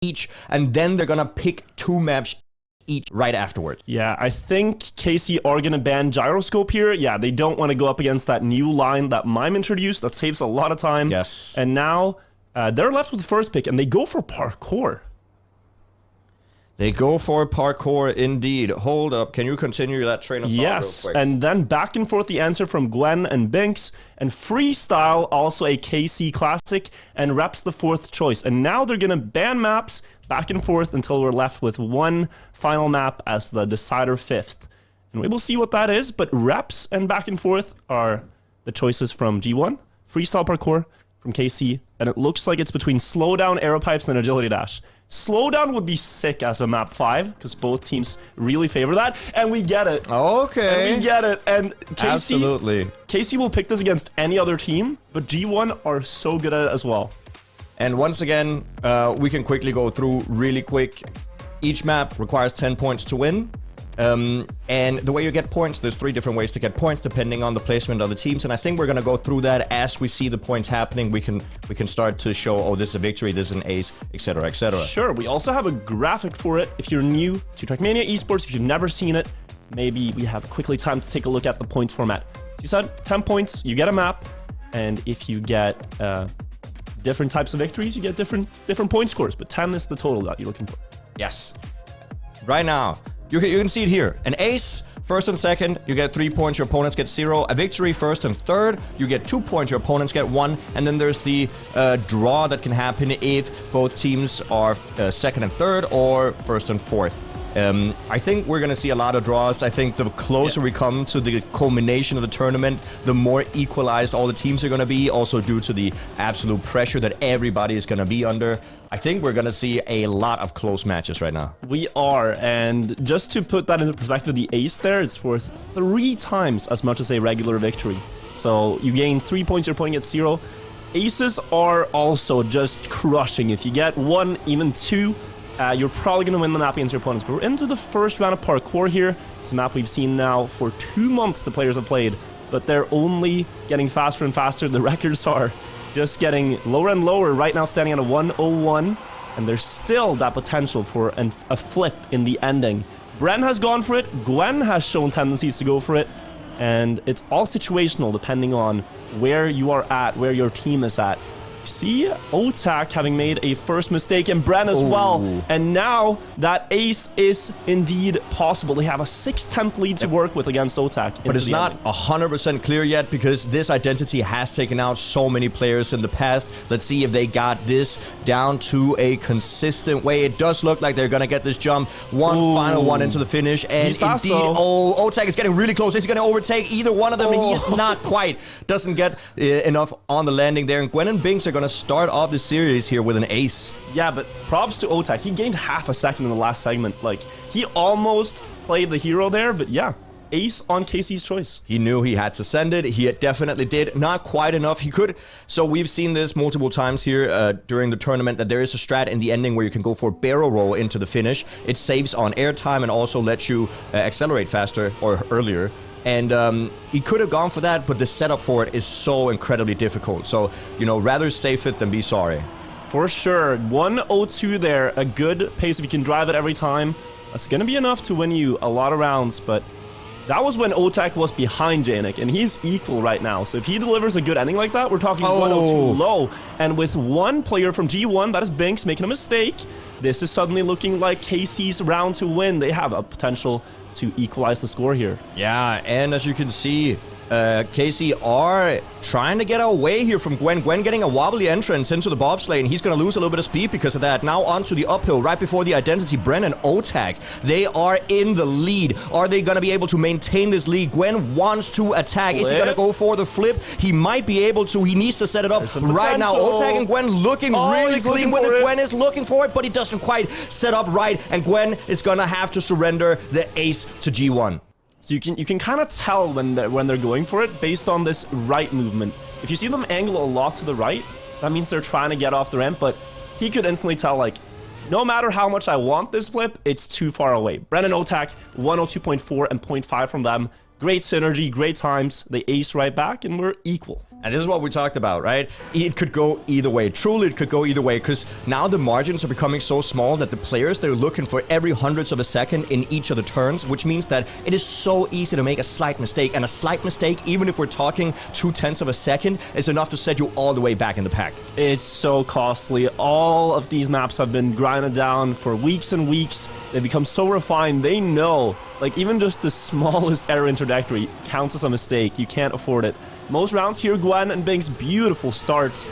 each, and then they're gonna pick 2 maps each right afterwards. Yeah, I think KC are going to ban Gyroscope here. Yeah, they don't want to go up against that new line that Mime introduced. That saves a lot of time. Yes. And now they're left with the first pick, and they go for Parkour. They go for Parkour indeed. Hold up, can you continue that train of thought Yes, real quick? and then back and forth the answer from Gwen and Binks, and Freestyle, also a KC classic, and Reps the 4th choice. And now they're going to ban maps back and forth until we're left with one final map as the decider 5th. And we will see what that is, but Reps and back and forth are the choices from G1, Freestyle Parkour from KC, and it looks like it's between Slowdown, Aero Pipes, and Agility Dash. Slowdown would be sick as a map 5, because both teams really favor that, and we get it. Okay. And we get it, and KC, Absolutely. KC will pick this against any other team, but G1 are so good at it as well. And once again, we can quickly go through really quick. Each map requires 10 points to win. And the way you get points, there's 3 different ways to get points depending on the placement of the teams. And I think we're going to go through that as we see the points happening. We can start to show, oh, this is a victory, this is an ace, etc., etc. Sure, we also have a graphic for it. If you're new to Trackmania Esports, if you've never seen it, maybe we have quickly time to take a look at the points format. You said 10 points, you get a map, and if you get different types of victories, you get different point scores, but 10 is the total that you're looking for. Yes. Right now, you can see it here. An ace, 1st and 2nd, you get 3 points, your opponents get 0. A victory, 1st and 3rd, you get 2 points, your opponents get 1. And then there's the draw that can happen if both teams are 2nd and 3rd or 1st and 4th. I think we're going to see a lot of draws. I think the closer we come to the culmination of the tournament, the more equalized all the teams are going to be, also due to the absolute pressure that everybody is going to be under. I think we're going to see a lot of close matches right now. We are, and just to put that into perspective, the ace there, it's worth 3 times as much as a regular victory. So you gain 3 points, your opponent gets 0. Aces are also just crushing. If you get 1, even 2, you're probably going to win the map against your opponents. But we're into the first round of Parkour here. It's a map we've seen now for 2 months the players have played, but they're only getting faster and faster. The records are just getting lower and lower, right now standing at a 101, and there's still that potential for a flip in the ending. Bren has gone for it, Gwen has shown tendencies to go for it, and it's all situational depending on where you are at, where your team is at. See Otak having made a first mistake, and Bren as well. And now that ace is indeed possible. They have a 6/10 lead to work with against Otak. But it's not 100% clear yet because this identity has taken out so many players in the past. Let's see if they got this down to a consistent way. It does look like they're going to get this jump. Final one into the finish. And he's fast, indeed, though. Otak is getting really close. He's going to overtake either one of them. He is not quite. Doesn't get enough on the landing there. And Gwen and Binks are going to start off the series here with an ace. Yeah, but props to Otak. He gained half a second in the last segment. Like, he almost played the hero there, but yeah, ace on KC's choice. He knew he had to send it. He definitely did. Not quite enough. He could. So we've seen this multiple times here during the tournament, that there is a strat in the ending where you can go for barrel roll into the finish. It saves on airtime and also lets you accelerate faster or earlier. And he could have gone for that, but the setup for it is so incredibly difficult. So, you know, rather safe it than be sorry. For sure. 102 there. A good pace if you can drive it every time. That's going to be enough to win you a lot of rounds, but that was when Otak was behind Jnic, and he's equal right now. So if he delivers a good ending like that, we're talking 102 low. And with one player from G1, that is Binks, making a mistake, this is suddenly looking like KC's round to win. They have a potential to equalize the score here. Yeah, and as you can see, KC are trying to get away here from Gwen. Gwen getting a wobbly entrance into the bobsleigh, and he's going to lose a little bit of speed because of that. Now onto the uphill right before the identity. Bren and Otak, they are in the lead. Are they going to be able to maintain this lead? Gwen wants to attack. Flip. Is he going to go for the flip? He might be able to. He needs to set it up right now. Otak and Gwen looking really clean with it. Gwen is looking for it, but he doesn't quite set up right, and Gwen is going to have to surrender the ace to G1. So you can kind of tell when they're going for it based on this right movement. If you see them angle a lot to the right, that means they're trying to get off the ramp, but he could instantly tell, like, no matter how much I want this flip, it's too far away. Brennan Otak, 102.4 and 0.5 from them. Great synergy, great times. They ace right back, and we're equal. And this is what we talked about, right? It could go either way. Truly, it could go either way, because now the margins are becoming so small that the players, they're looking for every hundredths of a second in each of the turns, which means that it is so easy to make a slight mistake. And a slight mistake, even if we're talking 0.2 of a second, is enough to set you all the way back in the pack. It's so costly. All of these maps have been grinded down for weeks and weeks. They become so refined. They know, like, even just the smallest error in trajectory counts as a mistake. You can't afford it. Most rounds here, Gwen and Binks, beautiful starts.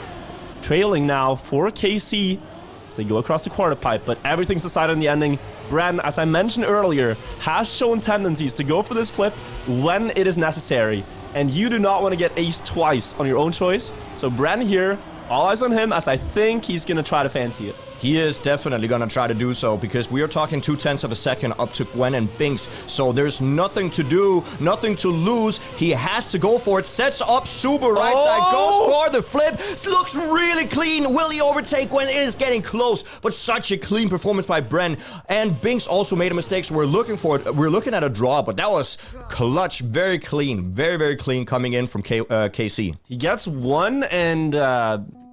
Trailing now for KC as they go across the quarter pipe, but everything's decided in the ending. Bren, as I mentioned earlier, has shown tendencies to go for this flip when it is necessary, and you do not want to get aced twice on your own choice. So Bren here, all eyes on him, as I think he's going to try to fancy it. He is definitely going to try to do so, because we are talking 0.2 of a second up to Gwen and Binks. So there's nothing to do, nothing to lose. He has to go for it. Sets up super right side, goes for the flip. Looks really clean. Will he overtake Gwen? It is getting close, but such a clean performance by Bren. And Binks also made a mistake, so we're looking for it. We're looking at a draw, but that was clutch. Very clean. Very, very clean coming in from KC. He gets one, and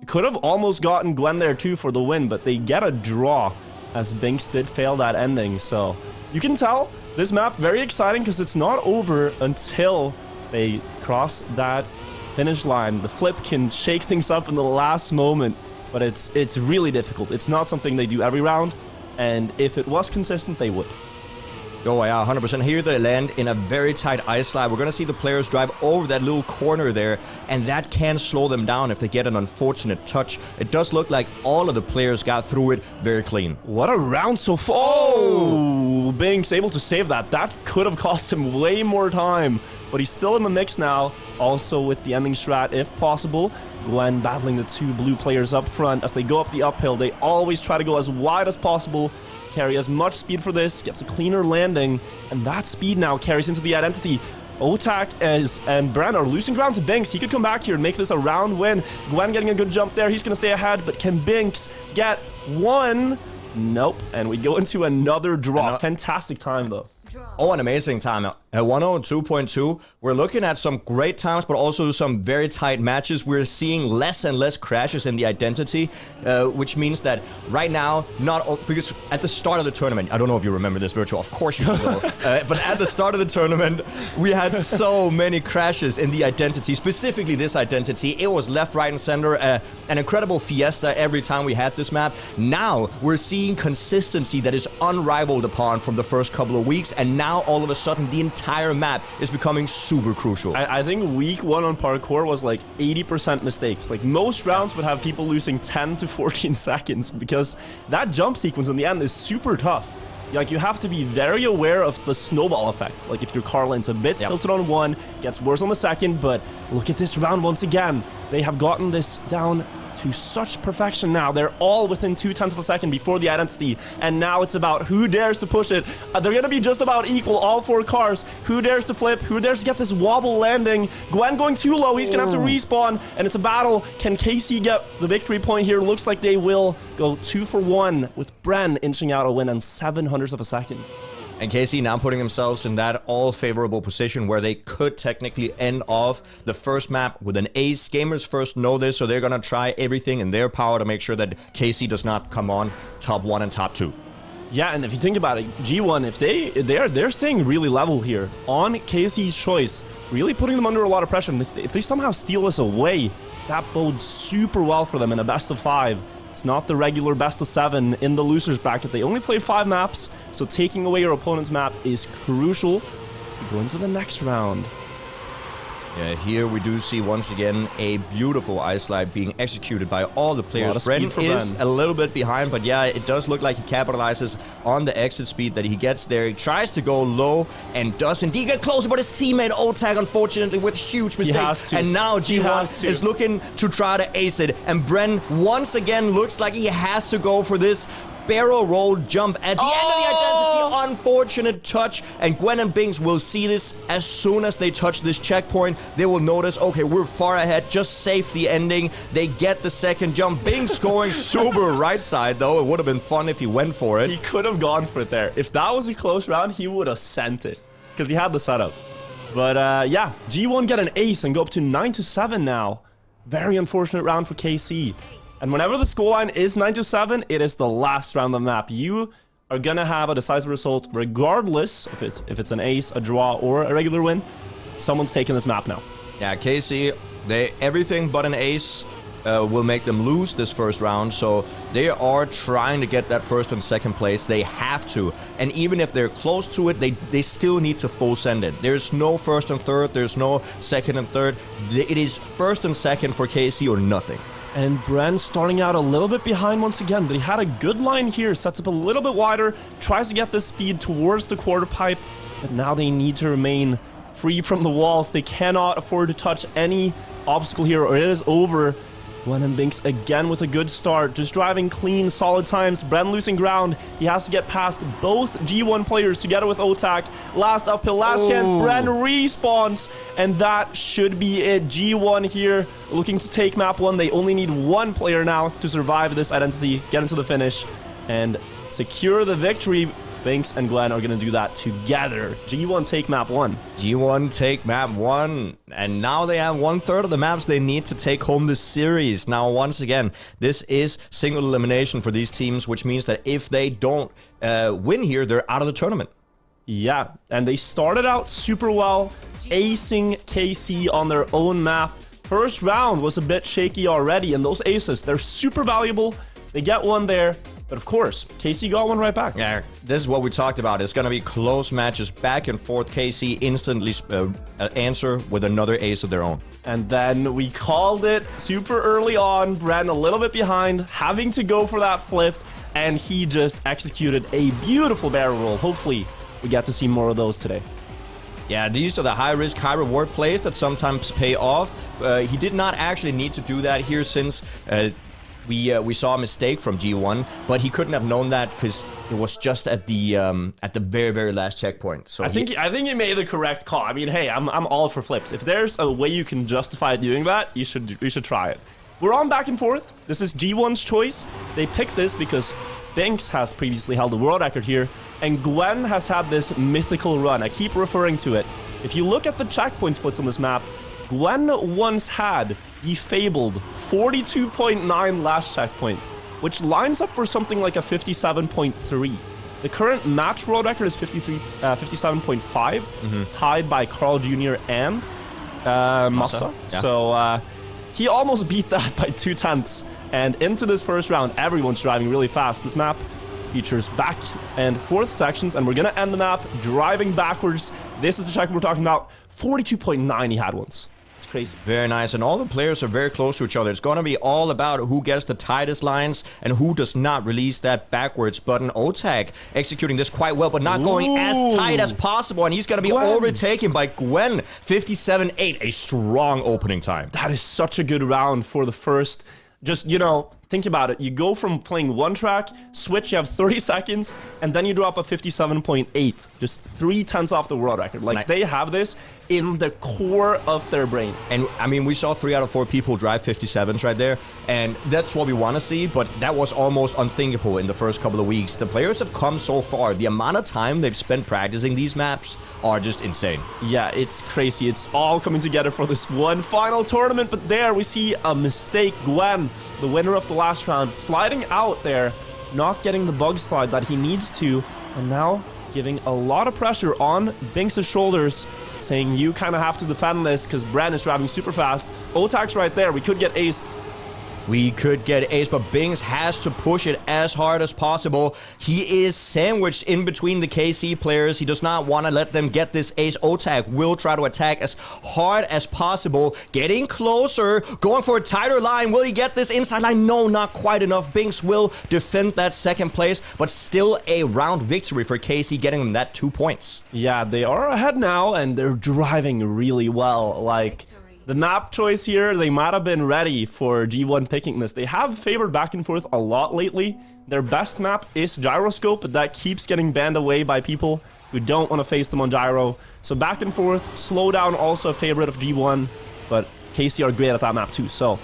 could have almost gotten Gwen there too for the win, but they get a draw as Binks did fail that ending. So you can tell this map very exciting, because it's not over until they cross that finish line. The flip can shake things up in the last moment, but it's really difficult. It's not something they do every round, and if it was consistent, they would. Oh yeah, 100%. Here they land in a very tight ice slab. We're going to see the players drive over that little corner there, and that can slow them down if they get an unfortunate touch. It does look like all of the players got through it very clean. What a round so far. Oh, Binks able to save that. That could have cost him way more time, but he's still in the mix now. Also with the ending strat, if possible. Gwen battling the two blue players up front. As they go up the uphill, they always try to go as wide as possible, carry as much speed for this, gets a cleaner landing, and that speed now carries into the identity. Otak and Bren are losing ground to Binks. He could come back here and make this a round win. Gwen getting a good jump there. He's going to stay ahead, but can Binks get one? Nope. And we go into another draw. Fantastic time, though. Oh, an amazing time. At 102.2, we're looking at some great times, but also some very tight matches. We're seeing less and less crashes in the identity, which means that right now, because at the start of the tournament, I don't know if you remember this, Virtual, of course you will, but at the start of the tournament, we had so many crashes in the identity, specifically this identity. It was left, right, and center, an incredible fiesta every time we had this map. Now, we're seeing consistency that is unrivaled upon from the first couple of weeks, and now all of a sudden, the entire map is becoming super crucial. I think week 1 on Parkour was like 80% mistakes. Like most rounds would have people losing 10 to 14 seconds, because that jump sequence in the end is super tough. Like, you have to be very aware of the snowball effect. Like, if your car lands a bit tilted on one, gets worse on the second, but look at this round once again. They have gotten this down to such perfection now. They're all within 0.2 of a second before the identity, and now it's about who dares to push it. They're gonna be just about equal, all 4 cars. Who dares to flip? Who dares to get this wobble landing? Gwen going too low. He's gonna have to respawn, and it's a battle. Can KC get the victory point here? Looks like they will go 2 for 1, with Bren inching out a win on 0.07 of a second. And KC now putting themselves in that all-favorable position where they could technically end off the first map with an ace. GamersFirst know this, so they're going to try everything in their power to make sure that KC does not come on top 1 and top 2. Yeah, and if you think about it, G1, if they're staying really level here on KC's choice, really putting them under a lot of pressure. And if they somehow steal this away, that bodes super well for them in a best of 5. It's not the regular best of 7 in the losers bracket. They only play 5 maps, so taking away your opponent's map is crucial as we go into the next round. Yeah, here we do see once again a beautiful ice slide being executed by all the players. Bren is a little bit behind, but yeah, it does look like he capitalizes on the exit speed that he gets there. He tries to go low and does indeed get closer, but his teammate Otak, unfortunately, with huge mistakes. And now G1 is looking to try to ace it, and Bren once again looks like he has to go for this barrel roll jump at the end of the identity. Unfortunate touch, and Gwen and Binks will see this as soon as they touch this checkpoint. They will notice, okay, we're far ahead, just safe the ending. They get the second jump. Binks going super right side, though. It would have been fun if he went for it. He could have gone for it there. If that was a close round, he would have sent it, because he had the setup. But yeah, G1 get an ace and go up to 9-7 now. Very unfortunate round for KC. And whenever the scoreline is 9-7, it is the last round of the map. You are gonna have a decisive result regardless if it's an ace, a draw, or a regular win. Someone's taking this map now. Yeah, KC, everything but an ace will make them lose this first round, so they are trying to get that first and second place. They have to, and even if they're close to it, they still need to full send it. There's no first and third, there's no second and third. It is first and second for KC or nothing. And Bren starting out a little bit behind once again, but he had a good line here, sets up a little bit wider, tries to get this speed towards the quarter pipe, but now they need to remain free from the walls. They cannot afford to touch any obstacle here or it is over. Gwen and Binks again with a good start, just driving clean, solid times. Bren losing ground. He has to get past both G1 players together with Otak. Last uphill, last chance. Bren respawns, and that should be it. G1 here looking to take map 1. They only need one player now to survive this identity, get into the finish, and secure the victory. Binks and Gwen are going to do that together. G1 take map 1. G1 take map 1. And now they have 1/3 of the maps they need to take home the series. Now, once again, this is single elimination for these teams, which means that if they don't win here, they're out of the tournament. Yeah, and they started out super well, acing KC on their own map. First round was a bit shaky already, and those aces, they're super valuable. They get one there. But of course, KC got one right back. Yeah, this is what we talked about. It's going to be close matches back and forth. KC instantly answer with another ace of their own. And then we called it super early on. Bren a little bit behind, having to go for that flip. And he just executed a beautiful barrel roll. Hopefully, we get to see more of those today. Yeah, these are the high-risk, high-reward plays that sometimes pay off. He did not actually need to do that here since... We saw a mistake from G1, but he couldn't have known that because it was just at the very, very last checkpoint. So I think he made the correct call. I mean, hey, I'm all for flips. If there's a way you can justify doing that, you should try it. We're on back and forth. This is G1's choice. They picked this because Binks has previously held the world record here, and Gwen has had this mythical run. I keep referring to it. If you look at the checkpoint splits on this map, Gwen once had the fabled 42.9 last checkpoint, which lines up for something like a 57.3. The current match world record is 57.5, tied by Carl Jr. and Massa. Yeah. So he almost beat that by 2/10. And into this first round, everyone's driving really fast. This map features back and forth sections, and we're going to end the map driving backwards. This is the checkpoint we're talking about. 42.9 he had once. It's crazy. Very nice, and all the players are very close to each other. It's going to be all about who gets the tightest lines and who does not release that backwards button. Otak executing this quite well, but not going as tight as possible, and he's going to be overtaken by Gwen. 57.8, a strong opening time. That is such a good round for the first. Just, you know, think about it. You go from playing one track, switch, you have 30 seconds, and then you drop a 57.8. Just 3/10 off the world record. Like, they have this in the core of their brain. And, I mean, we saw 3 out of 4 people drive 57s right there, and that's what we want to see, but that was almost unthinkable in the first couple of weeks. The players have come so far. The amount of time they've spent practicing these maps are just insane. Yeah, it's crazy. It's all coming together for this one final tournament, but there we see a mistake. Gwen, the winner of the last round, sliding out there, not getting the bug slide that he needs to, and now giving a lot of pressure on Binks' shoulders, saying you kind of have to defend this because Bren is driving super fast. Otak's right there. We could get aced. We could get ace, but Binks has to push it as hard as possible. He is sandwiched in between the KC players. He does not want to let them get this ace. Otak will try to attack as hard as possible. Getting closer, going for a tighter line. Will he get this inside line? No, not quite enough. Binks will defend that second place, but still a round victory for KC, getting them that 2 points. Yeah, they are ahead now, and they're driving really well. Like, the map choice here, they might have been ready for G1 picking this. They have favored back and forth a lot lately. Their best map is Gyroscope, but that keeps getting banned away by people who don't want to face them on Gyro. So back and forth, Slowdown also a favorite of G1, but KC are great at that map too. So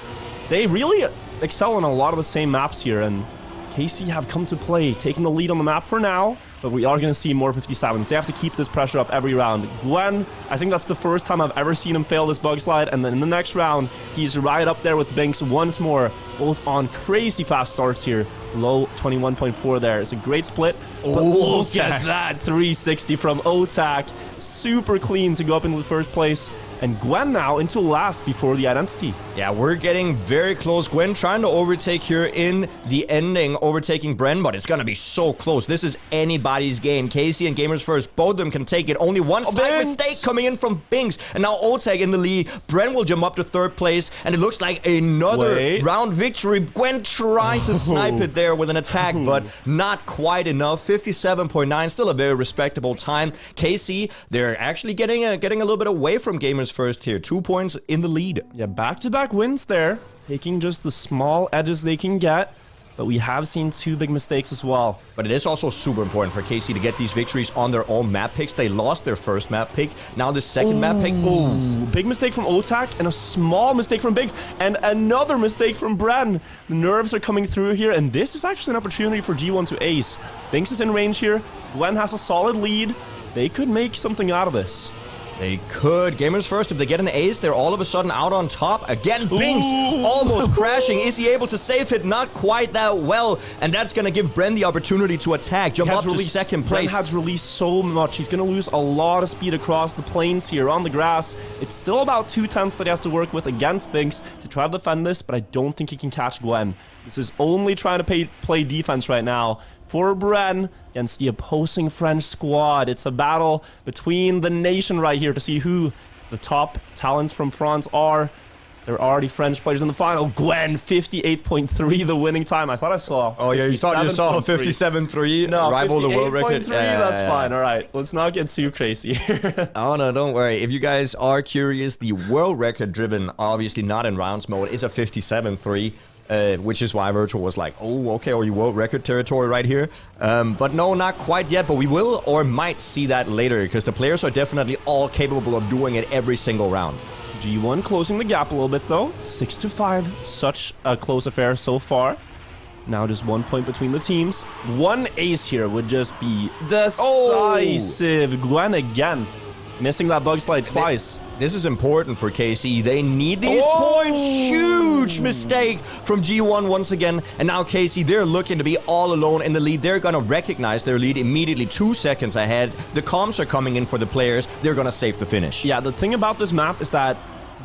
they really excel on a lot of the same maps here, and KC have come to play, taking the lead on the map for now, but we are going to see more 57s. They have to keep this pressure up every round. Gwen, I think that's the first time I've ever seen him fail this bug slide, and then in the next round, he's right up there with Binks once more, both on crazy fast starts here. Low 21.4 there. It's a great split. But look at that 360 from Otak. Super clean to go up into the first place. And Gwen now into last before the identity. Yeah, we're getting very close. Gwen trying to overtake here in the ending, overtaking Bren, but it's going to be so close. This is anybody's game. KC and GamersFirst, both of them can take it. Only one slight mistake coming in from Binks. And now Otak in the lead. Bren will jump up to third place, and it looks like another round victory. Gwen trying to snipe it there with an attack, but not quite enough. 57.9, still a very respectable time. KC, they're actually getting a little bit away from GamersFirst here. 2 points in the lead. Yeah, back-to-back wins there, taking just the small edges they can get. But we have seen 2 big mistakes as well. But it is also super important for KC to get these victories on their own map picks. They lost their first map pick. Now the second map pick. Ooh, big mistake from Otak and a small mistake from Binks. And another mistake from Bren. The nerves are coming through here. And this is actually an opportunity for G1 to ace. Binks is in range here. Gwen has a solid lead. They could make something out of this. They could. GamersFirst, if they get an ace, they're all of a sudden out on top. Again, Binks almost crashing. Is he able to save it? Not quite that well. And that's going to give Bren the opportunity to attack. Jump up to second place. Bren has released so much. He's going to lose a lot of speed across the plains here on the grass. It's still about 2/10 that he has to work with against Binks to try to defend this, but I don't think he can catch Gwen. This is only trying to play defense right now for Bren against the opposing French squad. It's a battle between the nation right here to see who the top talents from France are. There are already French players in the final. Gwen, 58.3, the winning time. I thought I saw. Oh, yeah, you saw 57.3? No, rival the world record. That's fine. All right, let's not get too crazy here. Oh, no, don't worry. If you guys are curious, the world record driven, obviously not in rounds mode, is a 57.3. Which is why Wirtual was like, oh, okay, are you world record territory right here? But no, not quite yet, but we will or might see that later, because the players are definitely all capable of doing it every single round. G1 closing the gap a little bit, though. 6-5, such a close affair so far. Now just 1 point between the teams. One ace here would just be decisive. Gwen again. Missing that bug slide twice. This is important for KC. They need these points. Huge mistake from G1 once again. And now KC, they're looking to be all alone in the lead. They're going to recognize their lead immediately 2 seconds ahead. The comms are coming in for the players. They're going to save the finish. Yeah, the thing about this map is that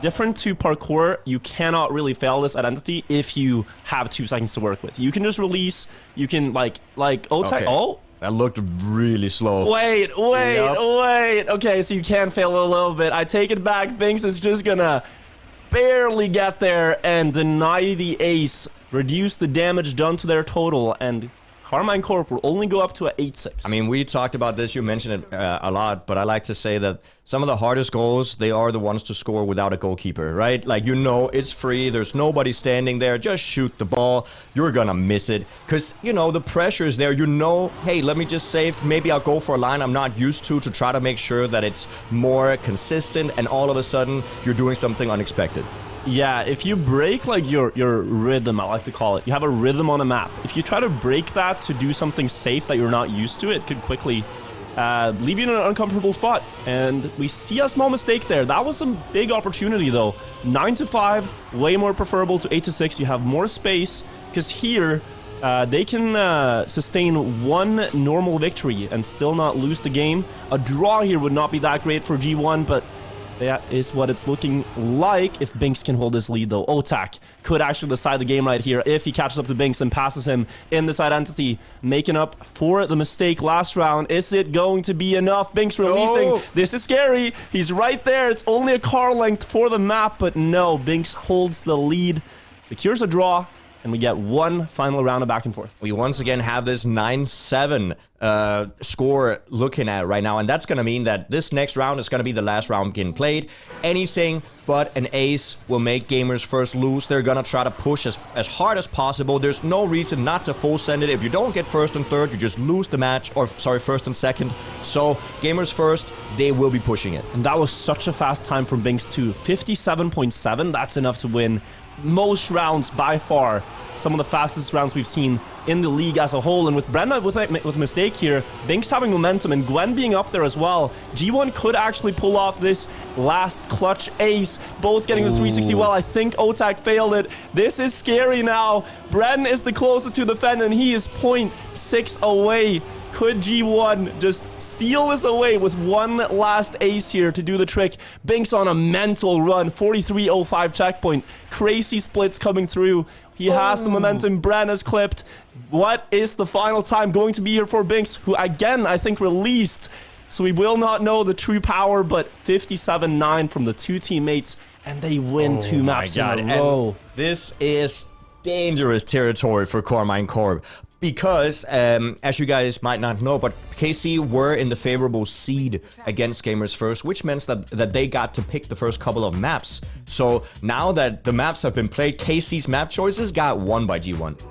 different to Parkour, you cannot really fail this identity if you have 2 seconds to work with. You can just release. You can like okay. That looked really slow. Wait. Okay, so you can fail a little bit. I take it back. Binks is just gonna barely get there and deny the ace, reduce the damage done to their total, and KARMINE Corp will only go up to an 8-6. I mean, we talked about this, you mentioned it a lot, but I like to say that some of the hardest goals, they are the ones to score without a goalkeeper, right? Like, you know, it's free, there's nobody standing there, just shoot the ball, you're gonna miss it. Because, you know, the pressure is there, you know, hey, let me just save, maybe I'll go for a line I'm not used to try to make sure that it's more consistent, and all of a sudden, you're doing something unexpected. Yeah, if you break like your rhythm, I like to call it, you have a rhythm on a map. If you try to break that to do something safe that you're not used to, it could quickly leave you in an uncomfortable spot. And we see a small mistake there. That was some big opportunity though. 9-5, way more preferable to 8-6. You have more space because here they can sustain 1 normal victory and still not lose the game. A draw here would not be that great for G1, but that is what it's looking like if Binks can hold his lead, though. Otak could actually decide the game right here if he catches up to Binks and passes him in this identity, making up for the mistake last round. Is it going to be enough? Binks releasing. This is scary. He's right there. It's only a car length for the map, but no, Binks holds the lead, secures a draw, and we get 1 final round of back and forth. We once again have this 9-7 score looking at right now, and that's going to mean that this next round is going to be the last round getting played. Anything but an ace will make GamersFirst lose. They're going to try to push as hard as possible. There's no reason not to full send it. If you don't get first and third, you just lose the match, or sorry, first and second. So GamersFirst, they will be pushing it. And that was such a fast time from Binks too. 57.7, that's enough to win most rounds by far. Some of the fastest rounds we've seen in the league as a whole. And with Brenna with mistake here, Binks having momentum and Gwen being up there as well, G1 could actually pull off this last clutch ace, both getting the 360 well. I think Otak failed it. This is scary now. Bren is the closest to the Fen, and he is 0.6 away. Could G1 just steal this away with one last ace here to do the trick? Binks on a mental run, 43.05 checkpoint. Crazy splits coming through. He has the momentum. Bren is clipped. What is the final time going to be here for Binks, who again, I think, released? So we will not know the true power, but 57.9 from the two teammates, and they win two maps in a row. And this is dangerous territory for KARMINE Corp. Because, as you guys might not know, but KC were in the favorable seed against GamersFirst, which meant that they got to pick the first couple of maps. So now that the maps have been played, KC's map choices got won by G1.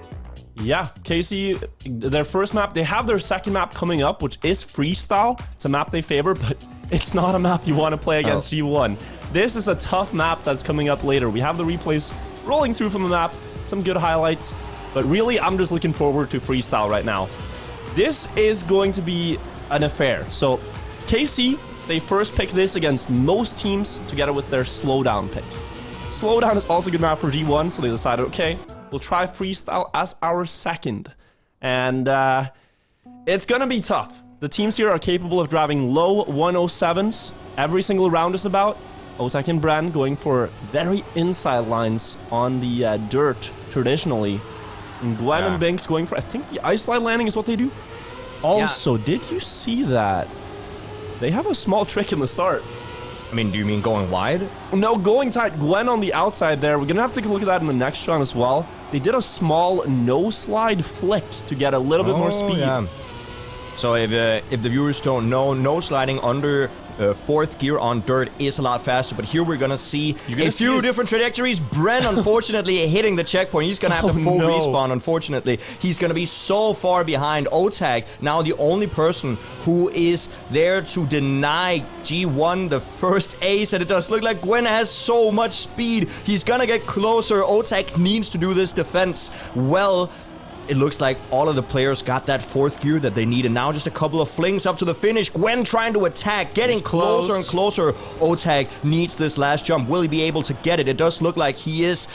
Yeah, KC, their first map, they have their second map coming up, which is Freestyle. It's a map they favor, but it's not a map you want to play against G1. This is a tough map that's coming up later. We have the replays rolling through from the map, some good highlights. But really, I'm just looking forward to Freestyle right now. This is going to be an affair. So, KC, they first pick this against most teams together with their Slowdown pick. Slowdown is also a good map for G1, so they decided, okay, we'll try Freestyle as our second. And it's gonna be tough. The teams here are capable of driving low 107s every single round is about. Otak and Bren going for very inside lines on the dirt traditionally. And Gwen and Binks going for, I think the ice slide landing is what they do. Also, did you see that? They have a small trick in the start. I mean, do you mean going wide? No, going tight. Gwen on the outside there. We're going to have to take a look at that in the next round as well. They did a small no-slide flick to get a little bit more speed. Yeah. So if the viewers don't know, no-sliding under fourth gear on dirt is a lot faster, but here we're gonna see a few different trajectories. Bren, unfortunately, hitting the checkpoint. He's gonna have the full respawn, unfortunately. He's gonna be so far behind Otak, now the only person who is there to deny G1 the first ace, and it does look like Gwen has so much speed. He's gonna get closer. Otak needs to do this defense well. It looks like all of the players got that fourth gear that they need, and now just a couple of flings up to the finish. Gwen trying to attack, getting closer and closer. Otak needs this last jump. Will he be able to get it? It does look like he is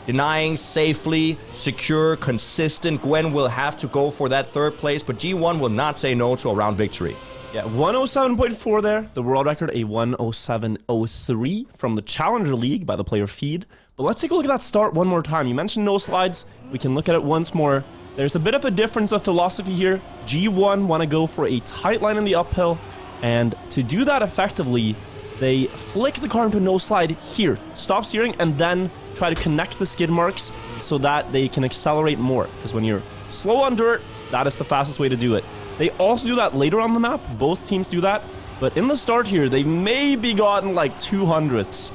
denying safely, secure, consistent. Gwen will have to go for that third place, but G1 will not say no to a round victory. Yeah, 107.4 there. The world record, a 107.03 from the Challenger League by the player feed. But let's take a look at that start one more time. You mentioned no slides. We can look at it once more. There's a bit of a difference of philosophy here. G1 want to go for a tight line in the uphill, and to do that effectively, they flick the car into no slide here, stop steering, and then try to connect the skid marks so that they can accelerate more. Because when you're slow on dirt, that is the fastest way to do it. They also do that later on the map. Both teams do that. But in the start here, they maybe gotten like 200ths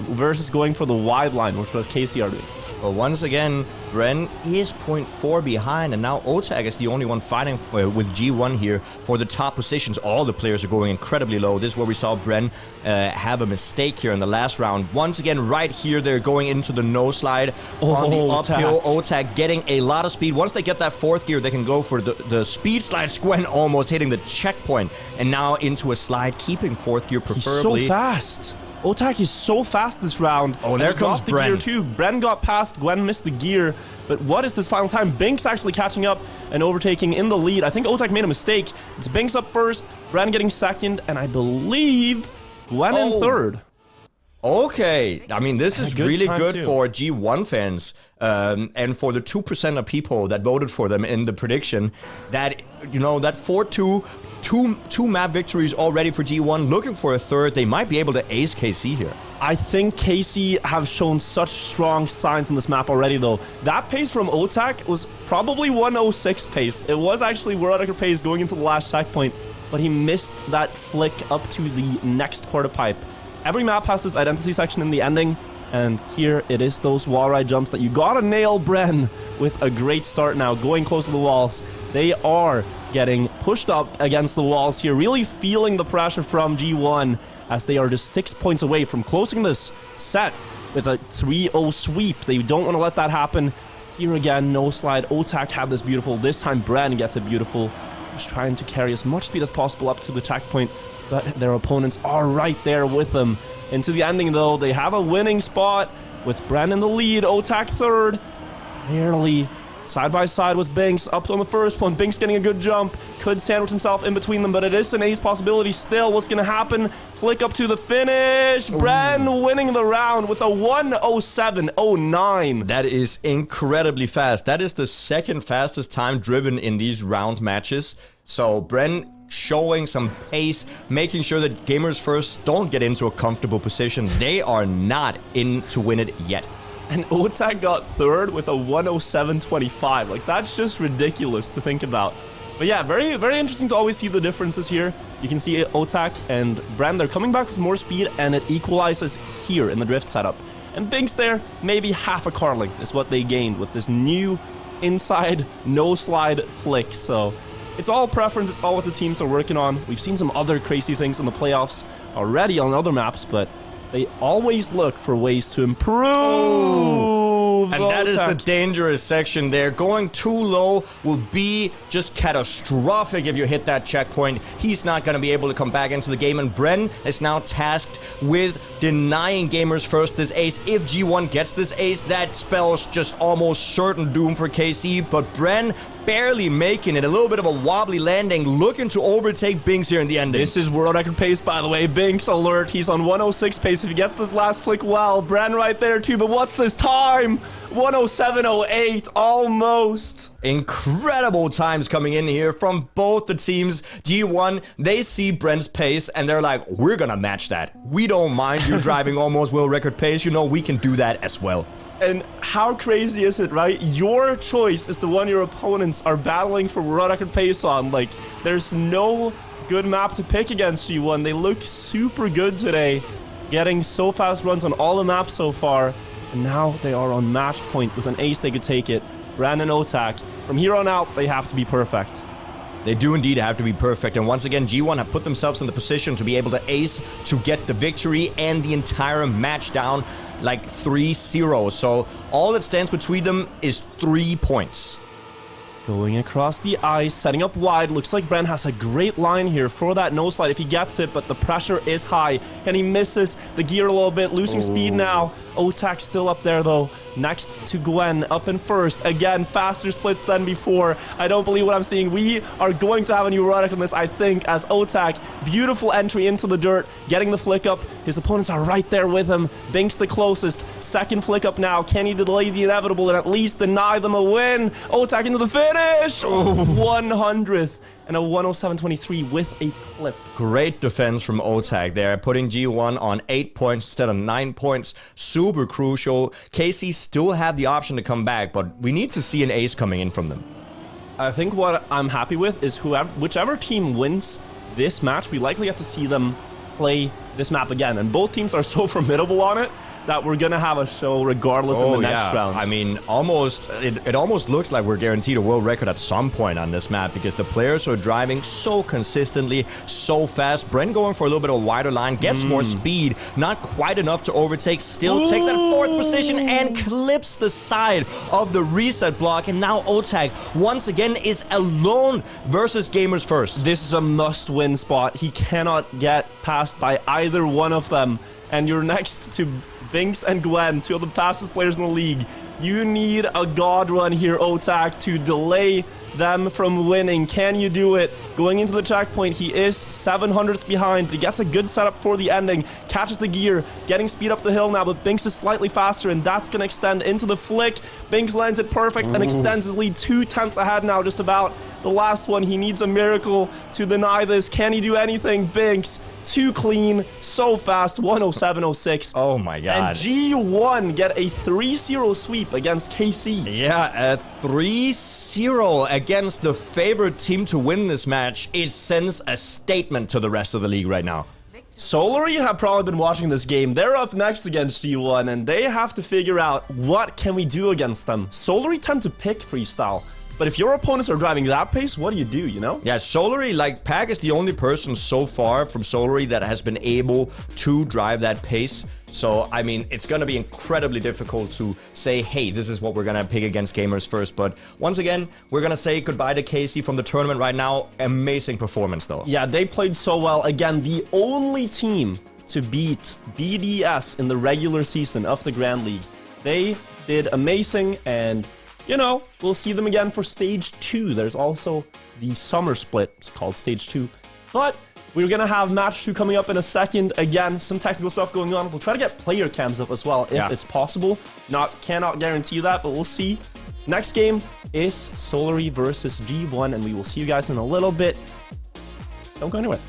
versus going for the wide line, which was KC doing. Well, once again, Bren is 0.4 behind, and now Otak is the only one fighting with G1 here for the top positions. All the players are going incredibly low. This is where we saw Bren have a mistake here in the last round. Once again, right here, they're going into the no slide on the uphill. Otak getting a lot of speed. Once they get that fourth gear, they can go for the speed slide. Gwen almost hitting the checkpoint, and now into a slide, keeping fourth gear preferably. He's so fast. Otak is so fast this round. Oh, and there comes the Bren. Gear too. Bren got past, Gwen missed the gear. But what is this final time? Binks actually catching up and overtaking in the lead. I think Otak made a mistake. It's Binks up first, Bren getting second, and I believe Gwen in third. Okay, I mean, this is really good too for G1 fans and for the 2% of people that voted for them in the prediction. That, you know, that 4-2, two map victories already for G1, looking for a third. They might be able to ace KC here. I think KC have shown such strong signs in this map already, though. That pace from Otak was probably 106 pace. It was actually world record pace going into the last checkpoint, but he missed that flick up to the next quarter pipe. Every map has this identity section in the ending, and here it is those wall ride jumps that you gotta nail. Bren with a great start now, going close to the walls. They are getting pushed up against the walls here, really feeling the pressure from G1 as they are just 6 points away from closing this set with a 3-0 sweep. They don't want to let that happen. Here again, no slide. Otak had this beautiful. This time, Bren gets it beautiful. Just trying to carry as much speed as possible up to the checkpoint, but their opponents are right there with them. Into the ending, though, they have a winning spot with Bren in the lead. Otak third. Barely side by side with Binks up on the first one. Binks getting a good jump. Could sandwich himself in between them, but it is an ace possibility still. What's going to happen? Flick up to the finish. Bren winning the round with a 1:07.09. That is incredibly fast. That is the second fastest time driven in these round matches. So Bren showing some pace, making sure that GamersFirst don't get into a comfortable position. They are not in to win it yet. And Otak got third with a 1:07.25. Like, that's just ridiculous to think about. But yeah, very, very interesting to always see the differences here. You can see Otak and Bren, they're coming back with more speed, and it equalizes here in the drift setup. And Binks there, maybe half a car length is what they gained with this new inside no slide flick. So it's all preference, it's all what the teams are working on. We've seen some other crazy things in the playoffs already on other maps, but they always look for ways to improve. And that is the dangerous section there. Going too low will be just catastrophic if you hit that checkpoint. He's not going to be able to come back into the game. And Bren is now tasked with denying GamersFirst this ace. If G1 gets this ace, that spells just almost certain doom for KC. But Bren barely making it. A little bit of a wobbly landing, looking to overtake Binks here in the ending. This is world record pace, by the way. Binks alert. He's on 106 pace. If he gets this last flick, well, Bren right there too. But what's this time? 1:07.08, almost. Incredible times coming in here from both the teams. G1, they see Bren's pace and they're like, we're gonna match that. We don't mind you driving almost world record pace. You know, we can do that as well. And how crazy is it, right? Your choice is the one your opponents are battling for world record pace on. Like, there's no good map to pick against G1. They look super good today, getting so fast runs on all the maps so far. And now they are on match point with an ace. They could take it. Bren and Otak, from here on out, they have to be perfect. They do indeed have to be perfect. And once again, G1 have put themselves in the position to be able to ace to get the victory and the entire match down like 3-0. So all that stands between them is 3 points. Going across the ice, setting up wide. Looks like Bren has a great line here for that no slide if he gets it, but the pressure is high, and he misses the gear a little bit, losing speed now. Otak still up there, though. Next to Gwen, up in first. Again, faster splits than before. I don't believe what I'm seeing. We are going to have a new erotic on this, I think, as Otak, beautiful entry into the dirt, getting the flick up. His opponents are right there with him. Binks the closest. Second flick up now. Can he delay the inevitable and at least deny them a win? Otak into the finish! 100th and a 1:07.23 with a clip. Great defense from Otak there, putting G1 on 8 points instead of 9 points. Super crucial. KC still have the option to come back, but we need to see an ace coming in from them. I think what I'm happy with is whichever team wins this match, we likely have to see them play this map again. And both teams are so formidable on it that we're gonna have a show regardless in the next round. I mean, it almost looks like we're guaranteed a world record at some point on this map because the players are driving so consistently, so fast. Bren going for a little bit of a wider line, gets more speed, not quite enough to overtake, still takes that 4th position and clips the side of the reset block. And now Otak once again is alone versus GamersFirst. This is a must-win spot. He cannot get passed by either one of them. And you're next to Binks and Gwen, two of the fastest players in the league. You need a god run here, Otak, to delay them from winning. Can you do it? Going into the checkpoint, he is 700ths behind, but he gets a good setup for the ending. Catches the gear, getting speed up the hill now, but Binks is slightly faster, and that's going to extend into the flick. Binks lands it perfect and extends his lead 2 tenths ahead now, just about. The last one, he needs a miracle to deny this. Can he do anything? Binks, too clean, so fast, 1:07.06. Oh my god. And G1 get a 3-0 sweep against KC. Yeah, a 3-0 against the favorite team to win this match. It sends a statement to the rest of the league right now. Solary have probably been watching this game. They're up next against G1, and they have to figure out what can we do against them. Solary tend to pick Freestyle. But if your opponents are driving that pace, what do, you know? Yeah, Solary, like, Pack is the only person so far from Solary that has been able to drive that pace. So, I mean, it's going to be incredibly difficult to say, hey, this is what we're going to pick against GamersFirst. But once again, we're going to say goodbye to KC from the tournament right now. Amazing performance, though. Yeah, they played so well. Again, the only team to beat BDS in the regular season of the Grand League. They did amazing, and, you know, we'll see them again for Stage 2. There's also the summer split. It's called Stage 2. But we're going to have Match 2 coming up in a second. Again, some technical stuff going on. We'll try to get player cams up as well if it's possible. Cannot guarantee that, but we'll see. Next game is Solary versus G1, and we will see you guys in a little bit. Don't go anywhere.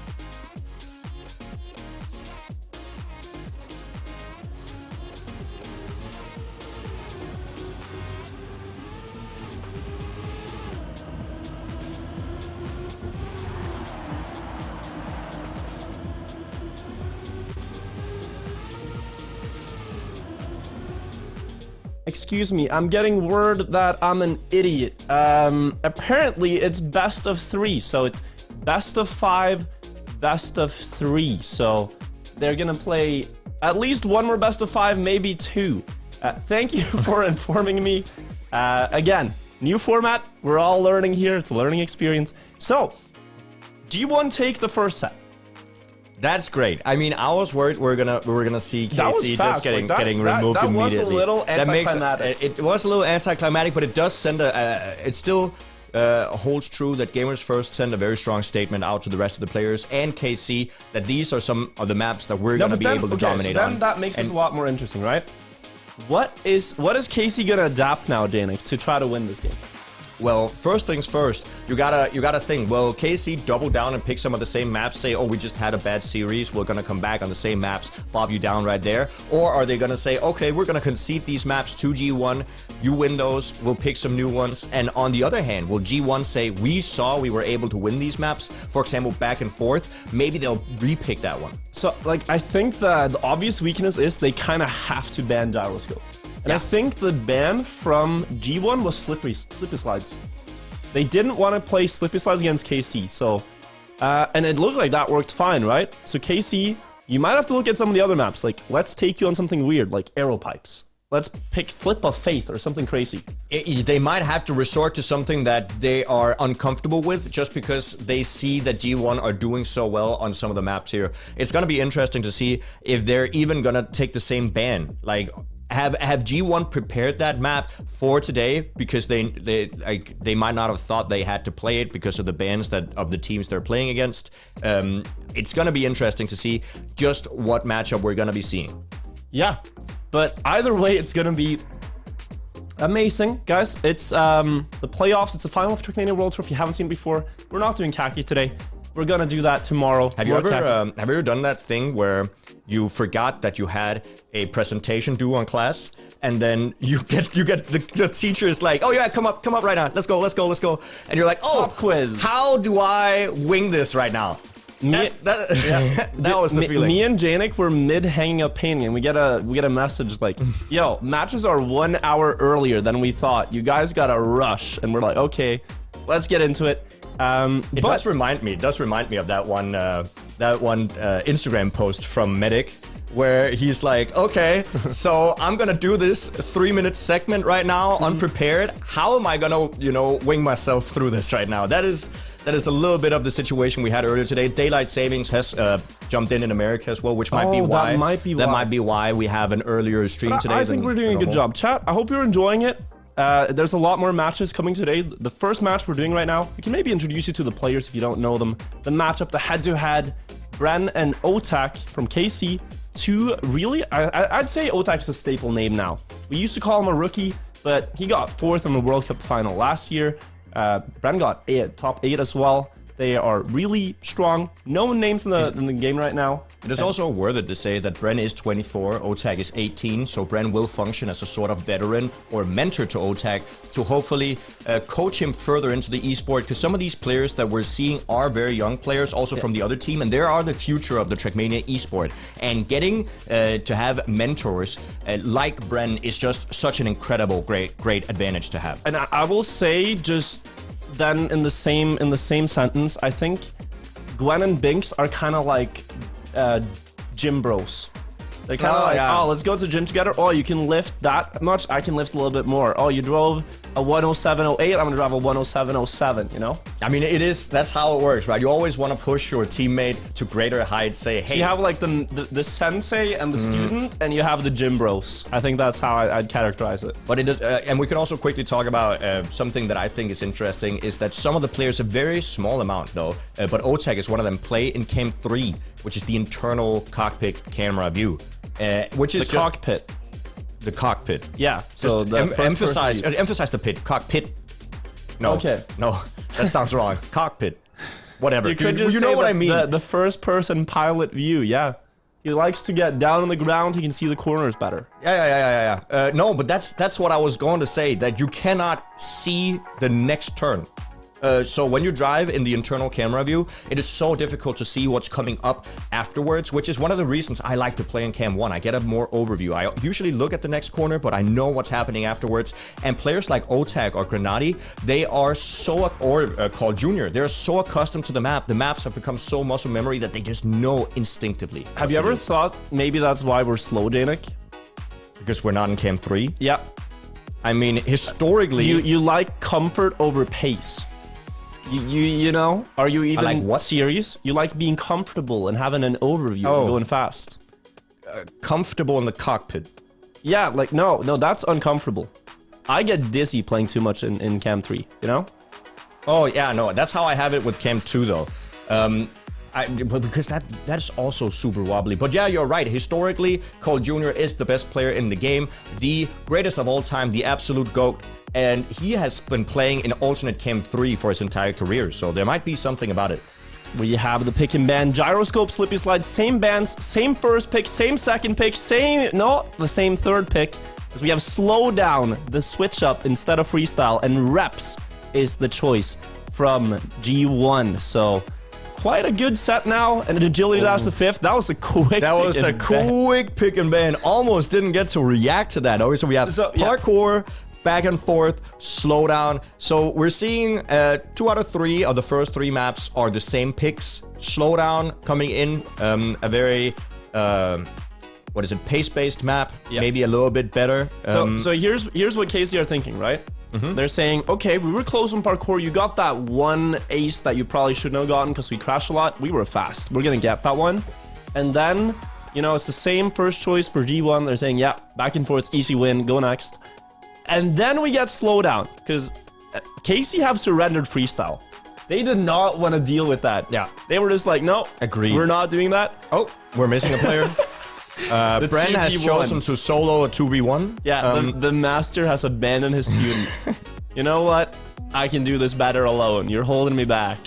Excuse me, I'm getting word that I'm an idiot. Apparently it's best of 3, so it's best of 5, best of 3. So they're gonna play at least one more best of 5, maybe 2. Thank you for informing me. Again, new format, we're all learning here, it's a learning experience. So, G1 take the first set. That's great. I mean, I was worried we were gonna see KC just getting removed immediately. That was a little anticlimactic. It was a little anticlimactic, but it does send it still holds true that GamersFirst send a very strong statement out to the rest of the players and KC that these are some of the maps that we're gonna be able to dominate on. Then that makes this a lot more interesting, right? What is KC gonna adapt now, Jnic, to try to win this game? Well, first things first, you gotta think, well, KC double down and pick some of the same maps, say, oh, we just had a bad series, we're gonna come back on the same maps, bob you down right there? Or are they gonna say, okay, we're gonna concede these maps to G1, you win those, we'll pick some new ones, and on the other hand, will G1 say, we saw we were able to win these maps, for example, back and forth, maybe they'll repick that one. So, like, I think the obvious weakness is they kind of have to ban gyroscope. And I think the ban from G1 was slippery slides. They didn't want to play slippy slides against KC, so... and it looked like that worked fine, right? So KC, you might have to look at some of the other maps. Like, let's take you on something weird, like arrow pipes. Let's pick Flip of Faith or something crazy. They might have to resort to something that they are uncomfortable with just because they see that G1 are doing so well on some of the maps here. It's going to be interesting to see if they're even going to take the same ban. Like... Have G1 prepared that map for today because they might not have thought they had to play it because of the bans of the teams they're playing against. It's gonna be interesting to see just what matchup we're gonna be seeing. Yeah, but either way, it's gonna be amazing, guys. It's the playoffs. It's the final of Trackmania World Tour. If you haven't seen it before, we're not doing khaki today. We're gonna do that tomorrow. Have you ever done that thing where you forgot that you had a presentation due on class, and then you get the teacher is like, oh yeah, come up right now, let's go, and you're like, oh, pop quiz. How do I wing this right now? That was the feeling. Me and Jnic were mid hanging up painting, and we get a message like, yo, matches are 1 hour earlier than we thought. You guys gotta rush, and we're like, okay, let's get into it. It does remind me of that one Instagram post from Medic where he's like, okay, so I'm gonna do this 3-minute segment right now, unprepared. How am I gonna, wing myself through this right now? That is a little bit of the situation we had earlier today. Daylight savings has jumped in America as well, which might be why. That might be why we have an earlier stream today. I think we're doing a good job. Chat, I hope you're enjoying it. There's a lot more matches coming today. The first match we're doing right now, we can maybe introduce you to the players if you don't know them. The matchup, the head-to-head, Bren and Otak from KC. Two really, I'd say Otak is a staple name now. We used to call him a rookie, but he got 4th in the World Cup final last year. Bren got top 8 as well. They are really strong. No names in the game right now. It is also worth it to say that Bren is 24, Otak is 18, so Bren will function as a sort of veteran or mentor to Otak to hopefully coach him further into the esport, because some of these players that we're seeing are very young players, also from the other team, and they are the future of the Trackmania esport. And getting to have mentors like Bren is just such an incredible, great advantage to have. And I will say, just then in the same sentence, I think Gwen and Binks are kind of like gym bros. They're kind of oh, let's go to the gym together. Oh, you can lift that much. I can lift a little bit more. Oh, you drove a 107.08. I'm gonna drive a 107.07. You know? I mean, that's how it works, right? You always want to push your teammate to greater heights. Say, hey. So you have like the sensei and the student, and you have the gym bros. I think that's how I'd characterize it. But it does, and we can also quickly talk about something that I think is interesting is that some of the players, a very small amount though, but OTEC is one of them, play in Cam 3, which is the internal cockpit camera view. Which is the cockpit. The cockpit. Yeah. So emphasize the pit. Cockpit. No. Okay. No, that sounds wrong. Cockpit. Whatever. You know what I mean. The first person pilot view. Yeah. He likes to get down on the ground. He can see the corners better. Yeah. No, but that's what I was going to say. That you cannot see the next turn. So when you drive in the internal camera view, it is so difficult to see what's coming up afterwards, which is one of the reasons I like to play in Cam 1. I get a more overview. I usually look at the next corner, but I know what's happening afterwards. And players like OTAG or Grenadi, they are so, or called Junior, they're so accustomed to the map. The maps have become so muscle memory that they just know instinctively. Have you ever thought maybe that's why we're slow, Jnic? Because we're not in Cam 3? Yeah. I mean, historically... You like comfort over pace. You know? Are you even like what? serious? You like being comfortable and having an overview and going fast. Comfortable in the cockpit. Yeah, like, no, that's uncomfortable. I get dizzy playing too much in Cam 3, you know? Oh, yeah, no, that's how I have it with Cam 2, though. But because that's also super wobbly. But yeah, you're right. Historically, Cole Jr. is the best player in the game. The greatest of all time, the absolute GOAT. And he has been playing in alternate Cam 3 for his entire career. So there might be something about it. We have the pick and ban, gyroscope, slippy slide, same bans, same first pick, same second pick, the same third pick. As we have slow down, the switch up instead of freestyle, and reps is the choice from G1. So quite a good set now, and an agility dash to 5th. That was a quick pick and ban. Almost didn't get to react to that. So we have parkour, back and forth, slow down. So we're seeing 2 out of 3 of the first 3 maps are the same picks. Slow down coming in, a very what is it, pace-based map, maybe a little bit better. So here's what KC are thinking, right? They're saying, okay, we were close on parkour. You got that one ace that you probably shouldn't have gotten because we crashed a lot. We were fast. We're gonna get that one. And then, you know, it's the same first choice for G1. They're saying, yeah, back and forth, easy win, go next. And then we get slow down because KC have surrendered freestyle. They did not want to deal with that. Yeah. They were just like, no, agreed. We're not doing that. Oh, we're missing a player. Bren has chosen to solo a 2v1. Yeah, the master has abandoned his student. You know what? I can do this better alone. You're holding me back.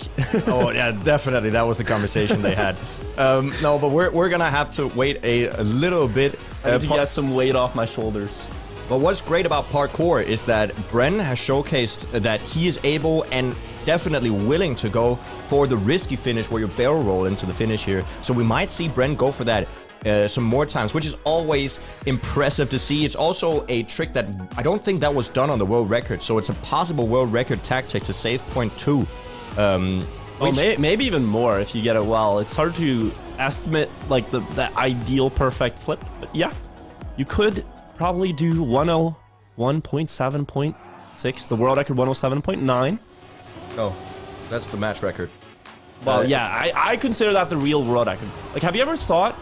Oh, yeah, definitely. That was the conversation they had. No, but we're gonna have to wait a little bit. I need to get some weight off my shoulders. But what's great about parkour is that Bren has showcased that he is able and definitely willing to go for the risky finish where you barrel roll into the finish here. So we might see Bren go for that some more times, which is always impressive to see. It's also a trick that I don't think that was done on the world record. So it's a possible world record tactic to save point 2. Maybe even more if you get it well. It's hard to estimate like the ideal perfect flip. But yeah, you could probably do 101.7.6, the world record 107.9. Oh, that's the match record. Well, yeah, I consider that the real world record. Like, have you ever thought,